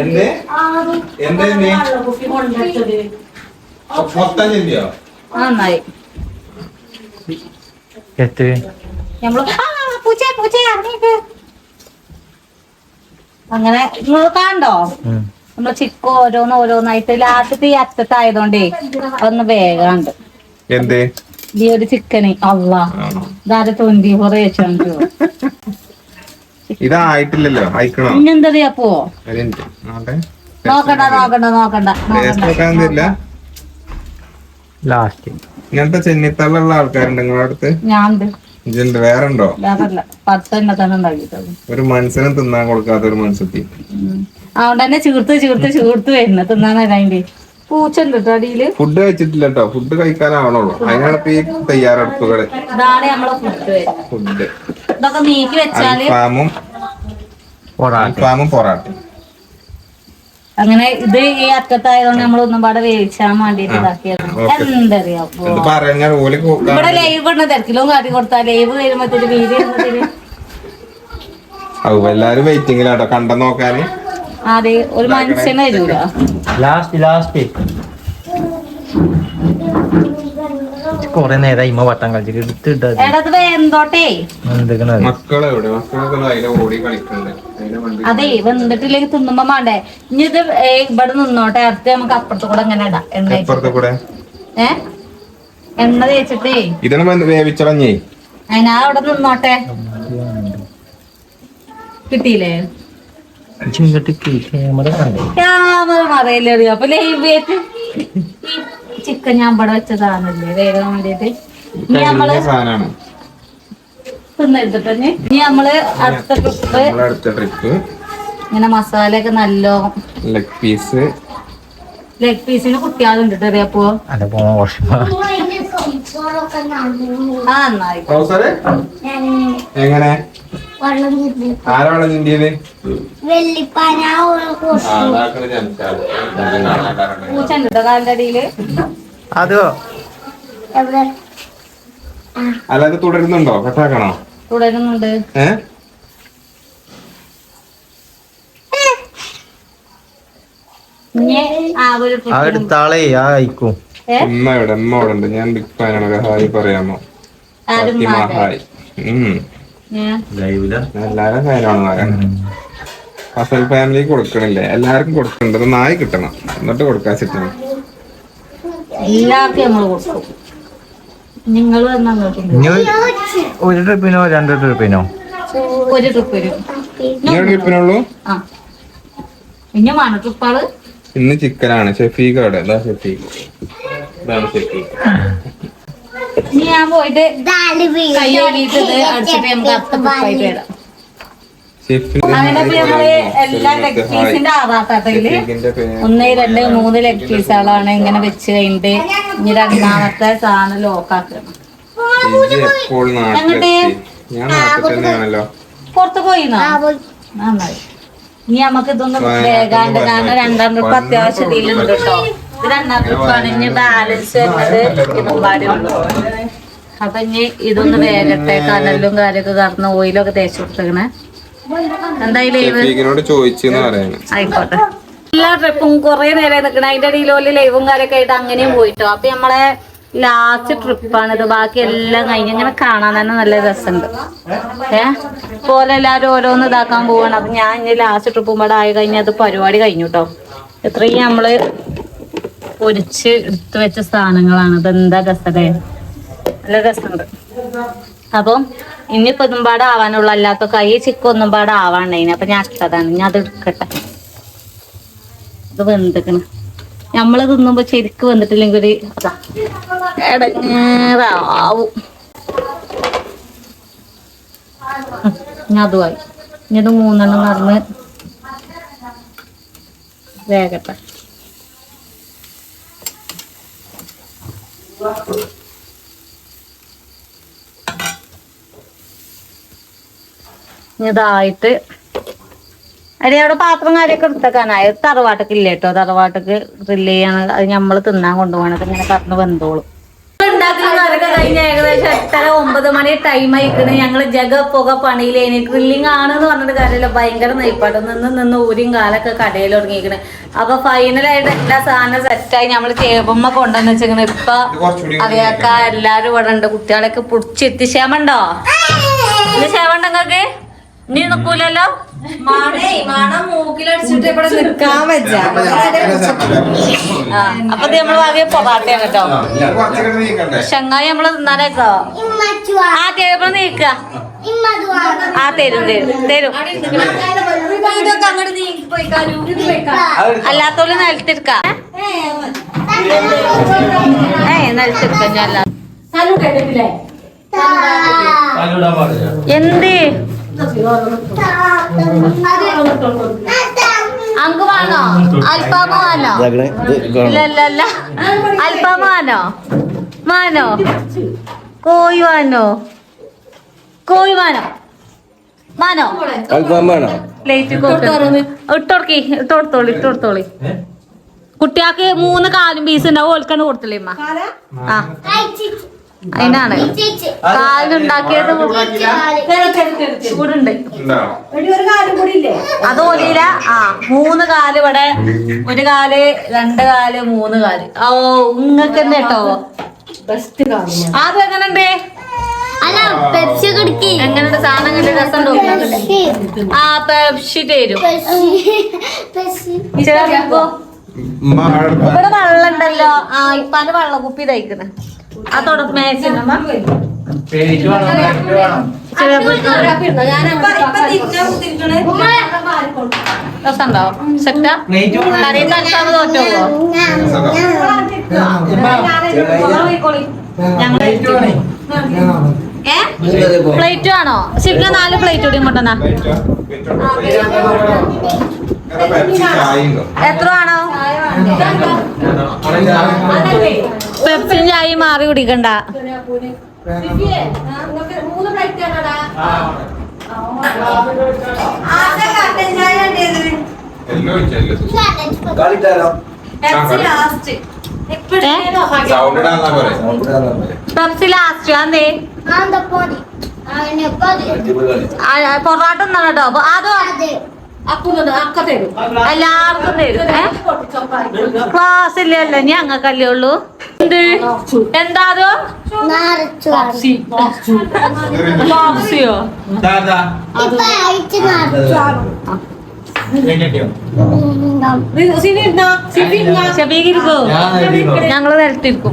എന്ത് എന്ത് മൊത്തം ചിന്തിയോ നന്നായി എത്ര നമ്മള് അങ്ങനെ നിങ്ങൾ കണ്ടോ നമ്മള് ചിക്കൻ ഓരോന്നായിട്ട് ലാസ്റ്റ് ഈ അറ്റത്തായതുകൊണ്ടേ അതൊന്ന് വേഗാണ്ട് എന്ത് ഈ ഒരു ചിക്കന് അള്ളാ ഇതാരെ 24 വെച്ചാണ്ട് ഇതായിട്ടില്ലല്ലോ അയക്കണോ പിന്നെന്താ അപ്പോ ഒരു മിനിറ്റ് നോക്കണ്ട ടേസ്റ്റ് നോക്കാന്നില്ല ലാസ്റ്റ് ഇങ്ങനത്തെ ചെന്നിത്തള്ള ആൾക്കാരുണ്ട് നിങ്ങളുടെ അടുത്ത് ഞാൻ ഇതുണ്ട് വേറെ ഉണ്ടോ വേറല്ല 10 എണ്ണ തന്നെ ഉണ്ടാക്കിട്ടുള്ളൂ ഒരു മനസ്സിനും തിന്നാൻ കൊടുക്കാത്ത ഒരു മനസ്സെത്തി അതുകൊണ്ട് തന്നെ ചീർത്ത് വരുന്നത് തിന്നാനല്ല അതിന്റെ പൂച്ച ഉണ്ട് കേട്ടോ അടിയില് ഫുഡ് കഴിച്ചിട്ടില്ല കേട്ടോ ഫുഡ് കഴിക്കാനാവണുള്ളൂ അതിനാണ് ഇപ്പൊ ഈ തയ്യാറെടുപ്പുകള് ഇതാണ് നമ്മളെ ഫുഡ് ഫുഡ് ഇതൊക്കെ നീക്കി വെച്ചാല് അൽഫാമും പൊറാട്ടും അങ്ങനെ ഇത് ഈ അറ്റത്തായതുകൊണ്ട് നമ്മൾ ഒന്നും പാടെ വേവിച്ചാൻ വേണ്ടിട്ട് ഇതാക്കിയത് എന്തറിയാം ഇത് പറഞ്ഞാൽ ഓല് ഇവിടെ ലൈവ് ഇടുന്ന തിരക്കിലും കാട്ടി കൊടുത്താ ലൈവ് വരുമ്പത്തേന് വീഡിയോ വരുമ്പത്തേന് എല്ലാരും വെയിറ്റിംഗിലാട്ടോ കണ്ട നോക്കാന് അതെ ഒരു മനുഷ്യനെ വരൂല ലാസ്റ്റ് കൊറേ നേരം ഇമ്മ വട്ടം കളിച്ചിട്ട് എടുത്തിട്ട് എടത് എന്തോട്ടെ മക്കളെ എവിടെ മക്കളൊക്കെ അതിലെ ഓടി കളിക്കണ്ടേ അതിലെ വണ്ടി അതെ വെന്തിട്ടില്ലെങ്കിൽ തിന്നുമ്പോ വേണ്ടേ ഇനി ഇത് ഇവിടെ നിന്നോട്ടെ അടുത്ത് നമുക്ക് അപ്പുറത്ത് കൂടെ എങ്ങനെ ഇടാം എണ്ണ അപ്പുറത്തെ കൂടെ എണ്ണ തേച്ചിട്ടേ ഇതിനെ വേവിച്ചളഞ്ഞേ അതിനാ അവിടെ നിന്നോട്ടെ കിട്ടിയില്ലേ ക്യാമറ മറയില്ലേ അപ്പൊ ലൈവ് ചിക്കൻ ഞാൻ ഇവിടെ വെച്ചതാണല്ലേ വേഗം വേണ്ടിട്ട് ഇനി നമ്മള് സാധനമാണ് തിന്നെടുത്തിട്ട് ഇനി നമ്മള് അടുത്ത ട്രിപ്പ് ഇങ്ങനെ മസാലയൊക്കെ നല്ലോ ലെഗ് പീസ് ലെഗ് പീസിന് കുട്ടികളുണ്ട് അറിയാപ്പോ നന്നായി എങ്ങനെ ആരാ വെള്ളം ചിന്തിയത് പൂച്ചുണ്ട് കേട്ടോ കാലിന്റെ അടിയില് അതോ അല്ലാതെ തുടരുന്നുണ്ടോ കട്ടാക്കണോ തുടരുന്നുണ്ട് അടുത്താളെ അയക്കും ഉമ്മ ഇവിടെ ഉണ്ട് ഞാൻ ബിഗ് ഫാനാണ് ഒരു ഹായ് പറയാമോ ഫാത്തിമ ഹായ് എല്ലാരും ഫാനാണെന്ന് പറയാം ഫസൽ ഫാമിലി കൊടുക്കണില്ലേ എല്ലാവർക്കും കൊടുക്കണ്ടത് നായി കിട്ടണം എന്നിട്ട് കൊടുക്കാൻ ചിട്ടണം എല്ലാവർക്കും നമ്മൾ കൊടുക്കും നിങ്ങൾ ഒരു ട്രിപ്പിനോ 2 ട്രിപ്പിനോ ഒരു ട്രിപ്പ് വരും ട്രിപ്പിനുള്ളൂ ഇനി വേണം ട്രിപ്പാള് ഇന്ന് ചിക്കനാണ് ഷെഫീഖ് അവിടെ ഇതാ ഷെഫീഖ് ഇതാണ് ഷെഫീഖ് ഇനി ഞാൻ പോയിട്ട് കൈ കഴുകിയിട്ട് അടിച്ചിട്ട് നമുക്ക് അടുത്ത ട്രിപ്പായിട്ട് വരാം അങ്ങനെ നമ്മള് എല്ലാ ലെഗ് പീസിന്റെ ആവാത്തതില് 1 2 3 ലെഗ് പീസുകളാണ് ഇങ്ങനെ വെച്ച് കഴിഞ്ഞിട്ട് ഇനി രണ്ടാമത്തെ സാധനം ലോക്കാക്കണം പുറത്ത് പോയിന്നോ നന്നായി ഇനി നമുക്ക് ഇതൊന്നും വേഗാണ്ട് കാരണം 2ാം ട്രിപ്പ് അത്യാവശ്യം ഇതിലുണ്ട് കേട്ടോ ഇത് 2ാം ട്രിപ്പാണ് ഇനി ബാലൻസ് വരുന്നത് ഇതും പാടുള്ളൂ അപ്പൊ ഇനി ഇതൊന്ന് വേഗട്ടെ കനലും കാര്യമൊക്കെ കറന്ന് ഓയിലൊക്കെ തേച്ച് കൊടുത്തേക്കണേ എന്തായാലും ആയിക്കോട്ടെ എല്ലാ ട്രിപ്പും കുറെ നേരം നിൽക്കണം അതിന്റെ ഇടയിൽ ലൈവും കാര്യമൊക്കെ ആയിട്ട് അങ്ങനെയും പോയിട്ടോ അപ്പൊ നമ്മളെ ലാസ്റ്റ് ട്രിപ്പാണിത് ബാക്കി എല്ലാം കഴിഞ്ഞ് ഇങ്ങനെ കാണാൻ തന്നെ നല്ല രസമുണ്ട് പോലെ എല്ലാരും ഓരോന്ന് ഇതാക്കാൻ പോവാണ് അപ്പൊ ഞാൻ ഇനി ലാസ്റ്റ് ട്രിപ്പും കൂടെ ആയി കഴിഞ്ഞാൽ അത് പരിപാടി കഴിഞ്ഞു കേട്ടോ ഇത്രയും നമ്മള് പൊരിച്ച് എടുത്തു വെച്ച സാധനങ്ങളാണ് ഇതെന്താ രസല്ലേ നല്ല രസമുണ്ട് അപ്പം ഇനിയിപ്പോ ഒന്നും പാടെ ആവാനുള്ള അല്ലാത്ത കൈ ചിക്കൻ ഒന്നും പാടെ ആവാണ്ടായിന് അപ്പൊ ഞാൻ അട്ടതാണ് ഞാൻ അത് എടുക്കട്ടെ ഇത് വെന്തിക്കണ് നമ്മള് തിന്നുമ്പോ ശരിക്ക് വന്നിട്ടില്ലെങ്കിൽ ഒരു അതാ ഇടങ്ങേറാവും ഞാൻ അതുമായി ഇനി ഇത് 3 നടന്ന് വേഗട്ടെ ഇതായിട്ട് അടി അവിടെ പാത്രം കാര്യമൊക്കെ എടുത്തേക്കാനായി തറവാട്ടൊക്കെ ഇല്ല കേട്ടോ തറവാട്ടക്ക് ഗ്രില്ല് ചെയ്യാണ് അത് നമ്മള് തിന്നാൻ കൊണ്ടുപോകണത് ഇങ്ങനെ പറഞ്ഞ് വന്നോളും ഉണ്ടാക്കുന്ന പണിക്കാരൊക്കെ കഴിഞ്ഞ ഏകദേശം 8:30-9 മണി ടൈം ആയിക്കണ്. ഞങ്ങള് പുക പണിയിലേനി. ഗ്രില്ലിങ് ആണെന്ന് പറഞ്ഞിട്ട് കാര്യമില്ല, ഭയങ്കര നെയ്പ്പാട്ട് നിന്ന് ഊരിയും കാലൊക്കെ കടയിൽ തുടങ്ങിയിരിക്കണ്. അപ്പൊ ഫൈനലായിട്ട് എല്ലാ സാധനം സെറ്റായി നമ്മള് ടേബിൾമ കൊണ്ടുവന്ന് വെച്ചിരിക്കണ്. ഇപ്പൊ അറിയാക്ക എല്ലാരും ഇവിടെ ഉണ്ട്. കുട്ടികളൊക്കെ പിടിച്ചെത്തി. ക്ഷമണ്ടോ? ഇത് ക്ഷമണ്ടോ നിങ്ങക്ക്? നീ നിക്കൂലല്ലോ. മണം മൂക്കിലടിച്ചിട്ട് ഇവിടെ നിക്കാൻ വെച്ചാ. അപ്പൊ നമ്മൾ ആദ്യം പൊറാട്ടയാണ് കേട്ടോ. ചങ്ങായി നമ്മള് തിന്നാനേക്കോ? ആ ടേബിൾ നീക്ക. ആ തരും ഇതൊക്കെ അങ്ങോട്ട് നീക്കി പോയിക്കാലു. അല്ലാത്തോല് നിലത്തിരിക്ക. നിലത്തിരിക്ക ഞാൻ എന്ത് അങ്ക് വേണോ? അൽഫാമ വേണോ? ഇല്ല അൽഫാമ വേണോ? കോഴി വേണോ? പ്ലേറ്റ് ഇട്ടോളി. കുട്ടിയാക്ക് 3 കാലും പീസ് ഉണ്ടാവും. ഓൽക്കാണ് കൊടുത്തില്ലേ അമ്മ? ആ അതിനാണ് കാലുണ്ടാക്കിയത് ചൂടുണ്ട്. അത് ഓലിയില്ല. 3 കാല് ഇവിടെ, 1 കാല് 2 കാല് 3 കാല്. ഓ ഇങ്ങക്ക് തന്നെ കേട്ടോ. അത് എങ്ങനെയുണ്ട്? എങ്ങനെയുണ്ട് സാധനം? കണ്ട് രസം ആ പെപ്സി തരും. ഇവിടെ വെള്ളം ഉണ്ടല്ലോ. ഇപ്പാന്റെ വെള്ളം കുപ്പി തയ്ക്കണ അതോടെ മേച്ചിന്നമ്മ രസമുണ്ടാവും. സെറ്റാ കറിയിൽ അൽഫാമ് തോറ്റോ? പ്ലേറ്റ് ആണോ? ശിവന 4 പ്ലേറ്റ് കൂടി കൊണ്ടുവന്നാ. എത്ര ആണോ? പെപ്സിയും ചായയും മാറി കുടിക്കണ്ട. പെപ്സി ലാസ്റ്റ് അതേ പൊറാട്ട ഒന്നാണ് കേട്ടോ. അപ്പൊ അതോ എല്ലാവർക്കും തരും. ക്ലാസ് ഇല്ലല്ലോ, ഞങ്ങൾക്കല്ലേ ഉള്ളൂ. എന്ത് എന്താതോ ക്ലാസിയോ? ഞങ്ങള് നിലത്തിരിക്കും.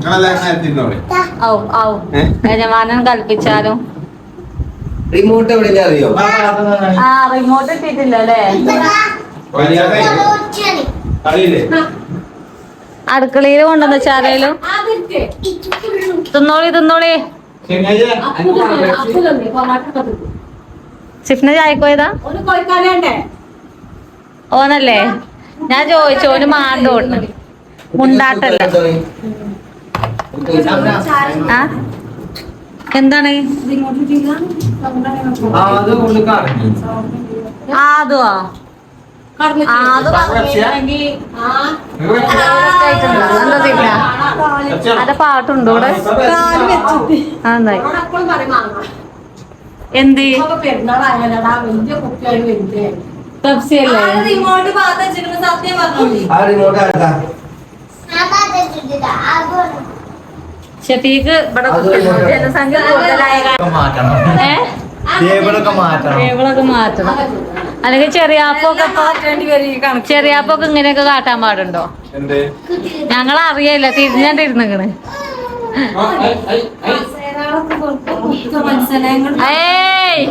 യജമാനൻ കൽപ്പിച്ചാലും. റിമോട്ട് എവിടെ അറിയോ? റിമോട്ട് ഇട്ടിട്ടില്ല അല്ലേ? അടുക്കളയിൽ കൊണ്ടുവന്ന ചാരയിലും തിന്നോളി. സിഫ്ന ചായക്കോയതാ ഓനല്ലേ? ഞാൻ ചോദിച്ചു. ഓന് മാണ്ടോട്ട് മുണ്ടാട്ടല്ല. ആ എന്താണ് അതോ? അതെ പാട്ടുണ്ടോ ഇവിടെ? എന്ത് പെപ്സി അല്ലേ? ഷഫീഖ് ഇവിടെ ജനസംഖ്യ കൂടുതലായ ടേബിളൊക്കെ മാറ്റണം. അല്ലെങ്കിൽ ചെറിയാപ്പൊക്കെ ഇങ്ങനെയൊക്കെ കാട്ടാൻ പാടുണ്ടോ? ഞങ്ങളറിയല്ല, തിരിഞ്ഞിരുന്നിക്കണ്. ഏയ്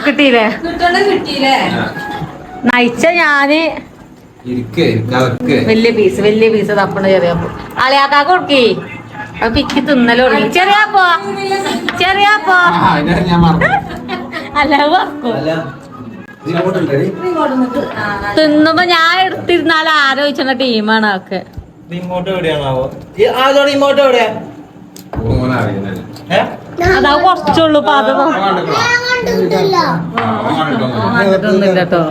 കിട്ടിയില്ലേ? നയിച്ച ഞാന് വലിയ പീസ് തപ്പണ ചെറിയാപ്പോ അളിയാക്കാ കൊടുക്കേ. അത് പിക്ക് തിന്നലോ ചെറിയാപ്പോ അല്ല വർക്കോ തിന്നുമ്പോ ഞാൻ എടുത്തിരുന്നാൽ ആലോചിച്ച ടീമാണ് ഒക്കെ. അതാ കുറച്ചുള്ളൂ പാതകം കേട്ടോ.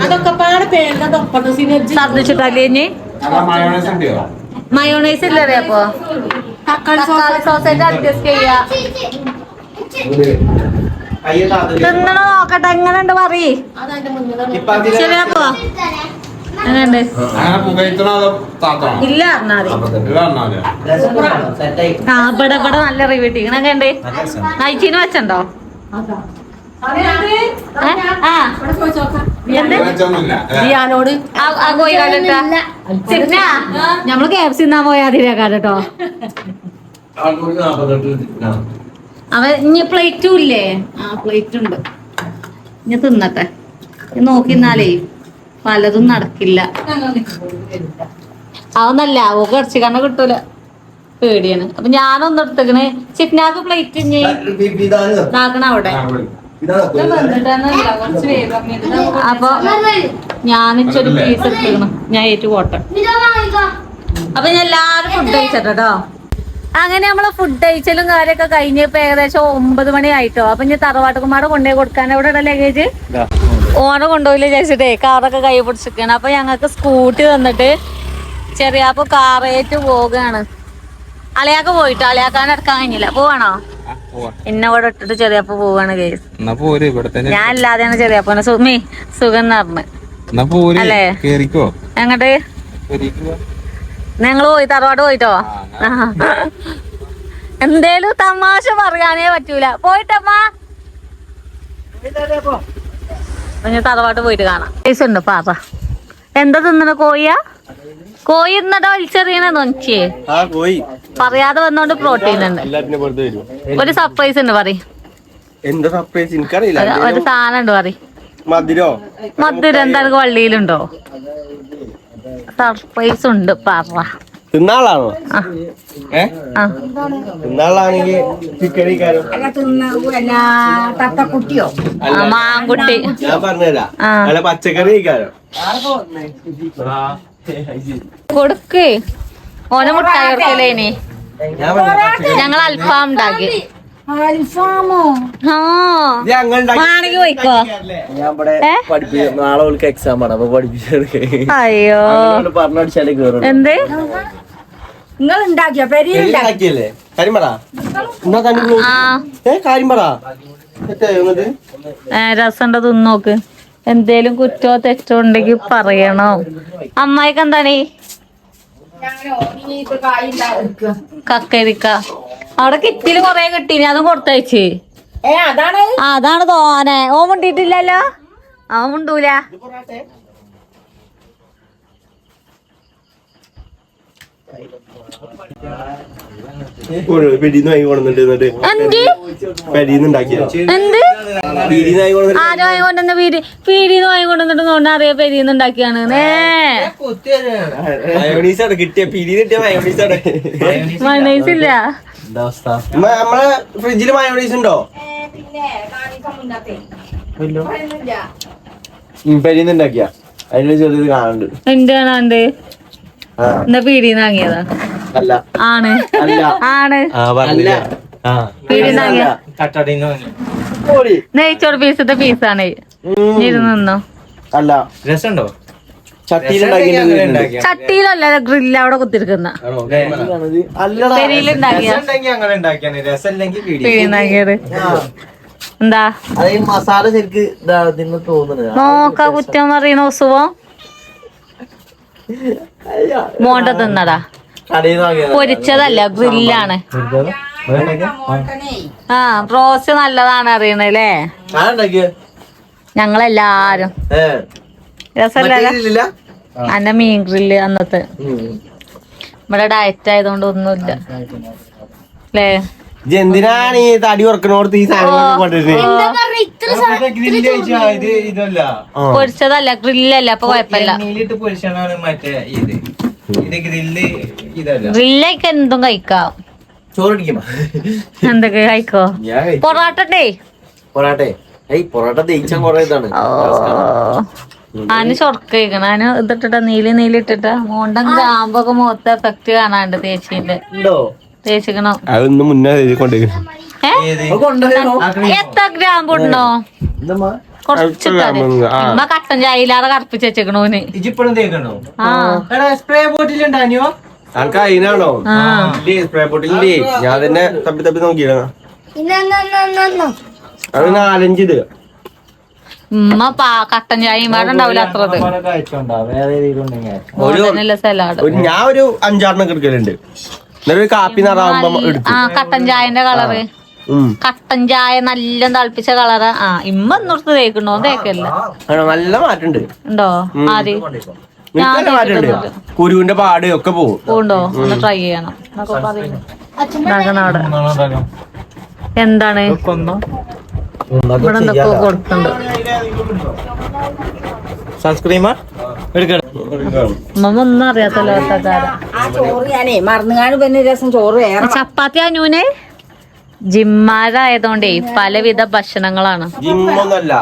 അതൊക്കെ പാടെ പേരുന്നതൊപ്പം ഛർദിച്ചിട്ടല്ലേ ഇനി മയോണൈസ് ഇല്ലേ അപ്പൊ തക്കാളി സോസായിട്ട് അഡ്ജസ്റ്റ് ചെയ്യാ തിന്നണ നോക്കട്ടെ എങ്ങനെയുണ്ട് പറയ് ശരിയാപ്പോ എങ്ങനെയുണ്ട് ഇല്ല പറഞ്ഞാതി ആ ഇവിടെ നല്ല റിവ്യൂ ഇങ്ങനെ ഉണ്ട് നയിച്ചീന് വെച്ചോ ിയാനോട് നമ്മള് KFC തിന്നാൻ പോയാ അതിരേക്കാട്ടോ അവ ഇനി പ്ലേറ്റും ഇല്ലേ പ്ലേറ്റ് ഉണ്ട് ഇനി തിന്നട്ടെ നോക്കിന്നാലേ പലതും നടക്കില്ല അതൊന്നല്ല ഓക്ക് ഇറച്ചിക്കണ്ണ കിട്ടൂല പേടിയാണ് അപ്പൊ ഞാനൊന്നും എടുത്തേക്കണ് ചിക്കനാക്ക് പ്ലേറ്റ് ഇനി ഇതാക്കണ അവിടെ അപ്പൊ ഞാൻ ഇച്ചൊരു പീസ് എടുത്തേക്കണം ഞാൻ ഏറ്റു പോട്ടെ അപ്പൊ ഞാൻ എല്ലാരും ഫുഡ് കഴിച്ചിട്ടോ അങ്ങനെ നമ്മള് ഫുഡ് കഴിച്ചലും കാര്യമൊക്കെ കഴിഞ്ഞ് ഇപ്പൊ ഏകദേശം 9 മണി ആയിട്ടോ അപ്പൊ ഞാൻ തറവാട്ടുകുമാരെ കൊണ്ടുപോയി കൊടുക്കാൻ എവിടെ ലഗേജ് ഓനെ കൊണ്ടുപോയില്ല വിചാരിച്ചിട്ടേ കാറൊക്കെ കൈ പിടിച്ചിരിക്കണം അപ്പൊ ഞങ്ങൾക്ക് സ്കൂട്ടി തന്നിട്ട് ചെറിയാപ്പോ കാറേറ്റ് പോവുകയാണ് അളിയാക്ക് പോയിട്ട് അളിയാക്കാൻ എടുക്കാൻ കഴിഞ്ഞില്ല പോവാണോ എന്നെ ഇവിടെ ഇട്ടിട്ട് ചെറിയപ്പോ പോവാണ് കേസ് ഞാൻ അല്ലാതെയാണ് ചെറിയപ്പോനെ സുമി സുഖം പറഞ്ഞു അല്ലേ എങ്ങട്ട് ഞങ്ങള് പോയി തറവാട് പോയിട്ടോ എന്തേലും തമാശ പറയാനേ പറ്റൂല പോയിട്ടമ്മ ഞാൻ തറവാട്ട് പോയിട്ട് കാണാം പൈസ ഉണ്ട് പാറ എന്താ തിന്നണ കോഴിയാ കോഴി ഇന്നട വലിച്ചെറിയണ നോക്കിയേ പറയാതെ വന്നോണ്ട് പ്രോട്ടീൻ ഉണ്ട് ഒരു സർപ്രൈസ് ഉണ്ട് പറയും ഒരു സാധനം ഉണ്ട് പറയും മധുരം എന്തായാലും വള്ളിയിലുണ്ടോ സർപ്രൈസ് ഉണ്ട് പറ തിന്നാളാണോ മാങ്കുട്ടി ഞാൻ പറഞ്ഞുതരാം അല്ല പച്ചക്കറി കഴിക്കാനോ കൊടുക്ക് ഓനെ മുട്ടായി കൊടുക്കല്ലേ ഇനി ഞങ്ങൾ അൽഫാം ഉണ്ടാക്കി ആണെങ്കിൽ പോയിക്കോ നാളെ ഓൾക്ക് എക്സാം ആണ് അപ്പൊ പഠിപ്പിച്ചെടുക്കേ അയ്യോ പറഞ്ഞടിച്ചാലേ കേറും എന്ത് നിങ്ങൾ ഉണ്ടാക്കിയ ഉണ്ടാക്കിയല്ലേ കരിമ്പട കരിമ്പട രസമുണ്ട് തിന്നോക്ക് എന്തേലും കുറ്റോ തെറ്റോ ഉണ്ടെങ്കിൽ പറയണോ അമ്മായിക്ക് എന്താണ് കക്കരിക്ക അവിടെ കിറ്റില് കൊറേ കിട്ടീനി അതും കൊടുത്തയച്ച് അതാണ് തോനെ ഓ മുണ്ടിട്ടില്ലല്ലോ അവൻ മുണ്ടൂല ആരോ വാങ്ങിക്കൊണ്ടെന്ന് പീരീന്ന് വാങ്ങിക്കൊണ്ടെന്നിട്ട് നോണ്ട അറിയാ പെരീന്ന് ഉണ്ടാക്കിയാണ് കിട്ടിയ മയോണൈസ് ഇല്ല നമ്മളെ ഫ്രിഡ്ജില് മയോണൈസ് ഉണ്ടോ പെരീന്ന് ഉണ്ടാക്കിയ അതിന് ചെറിയത് കാണുന്നുണ്ട് എന്റെ കാണാണ്ട് എന്നാ പീരീന്ന് വാങ്ങിയതാ അല്ല ആണ് അല്ല ആണ് പീരീന്ന് വാങ്ങിയ നെയ്ച്ചോറ് പീസത്തെ പീസാണ് ഇരുന്നോ അല്ല രസമുണ്ടോ ചട്ടിയിലല്ല ഗ്രില്ല് അവിടെ കുത്തിരിക്കുന്ന പെരിയിലുണ്ടാക്കിയത് എന്താ മസാല ശരിക്ക് തോന്നുന്നത് നോക്ക കുറ്റം പറയണ ഉത്സവം മോണ്ട തിന്നടാ പൊരിച്ചതല്ല ഗ്രില്ലാണ് ആ റോസ്റ്റ് നല്ലതാണ് അറിയണല്ലേ ഞങ്ങളെല്ലാരും രസമല്ല അന്ന മീൻ ഗ്രില്ല് അന്നത്തെ ഇവിടെ ഡയറ്റ് ആയതുകൊണ്ട് ഒന്നുമില്ല അല്ലേ എന്തിനാണ് ഈ തടി ഉറക്കണോടത്ത് ഈ പൊരിച്ചതല്ല ഗ്രില്ലല്ല അപ്പൊ കൊഴപ്പല്ല ഗ്രില്ലൊക്കെ എന്തും കഴിക്കാം ചോറടിക്കുമ്പോ എന്തൊക്കെ കഴിക്കോ പൊറാട്ടേ പൊറോട്ട ദഹിച്ചാൻ കൊറേ ഇതാണ് ആന് ചൊറക്ക കഴിക്കണം ആന് ഇതിട്ടിട്ടാ നീലിട്ടിട്ടാ മോണ്ടം ഗ്രാമ്പൊക്കെ മുഖത്ത് എഫക്ട് കാണാണ്ട് തേച്ചിന്റെ തേച്ചിക്കണോ അതൊന്നും മുന്നേ കൊണ്ടുവരും എത്ര ഗ്രാം പൊടണോ കുറച്ച് ഇമ്മ കട്ടൻ ചായയിലാറെ കറുപ്പിച്ച് വെച്ചേക്കണോന് ഇജിപ്പോഴും തേക്കണോ ആ എടാ സ്പ്രേ ബോട്ടിൽ ഉണ്ടാനിയോ അനക്ക് അതിനാണോ സ്പ്രേ ബോട്ടിലില്ലേ ഞാൻ തന്നെ തപ്പി തപ്പി നോക്കിയാ അത് 4-5 ഇത് ഉമ്മ കട്ടൻ ചായയും പാടെ ഉണ്ടാവില്ല അത്രത് വേറെ ഏതെങ്കിലും ഉണ്ടെങ്കിൽ സലാഡ് ഞാൻ ഒരു 5-6 എടുക്കലുണ്ട് എന്നിട്ട് ഒരു കാപ്പി നിറാകുമ്പോ എടുക്കും ആ കട്ടൻ ചായന്റെ കളറ് കട്ടൻ ചായ നല്ല തിളപ്പിച്ച കളറ് ആ ഇമ്മ ഒന്നോർത്ത് തേക്കണോ തേക്കല്ല നല്ല മാറ്റുണ്ട് ഉണ്ടോ ആര് നല്ല മാറ്റുണ്ട് കുരുവിന്റെ പാട് ഒക്കെ പോകും പോണ്ടോ ഒന്ന് ട്രൈ ചെയ്യണം എന്താണ് ഇവിടെ എന്തൊക്കെ കൊടുക്കുന്നുണ്ട് സൺസ്ക്രീമാ എടുക്കണം ഉമ്മ ഒന്നും അറിയാത്തല്ലോ ചപ്പാത്തി അനൂന് ജിമ്മാരായതുകൊണ്ടേ പലവിധ ഭക്ഷണങ്ങളാണ് ജിമ്മൊന്നല്ല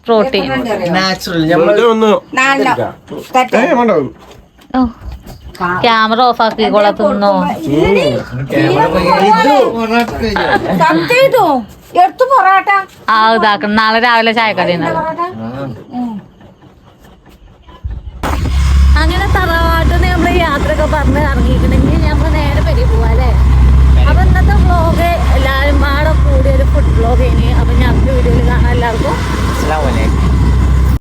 പ്രോട്ടീൻ നാച്ചുറൽ ക്യാമറ ഓഫ് ആക്കിക്കോളെ തിന്നോ ആ ഇതാക്കണം നാളെ രാവിലെ ചായക്കടി അങ്ങനെ തറവാട്ടിന് നമ്മള് യാത്രയൊക്കെ പറഞ്ഞ് ഇറങ്ങിയിട്ടുണ്ടെങ്കിൽ നമ്മൾ നേരെ പെരി പോവാ അല്ലേ അപ്പൊ ഇന്നത്തെ വ്ളോഗ് എല്ലാവരും പാടെ കൂടിയൊരു ഫുഡ് വ്ളോഗ് ഇനി അപ്പൊ ഞാൻ വീഡിയോയിൽ കാണാൻ എല്ലാവർക്കും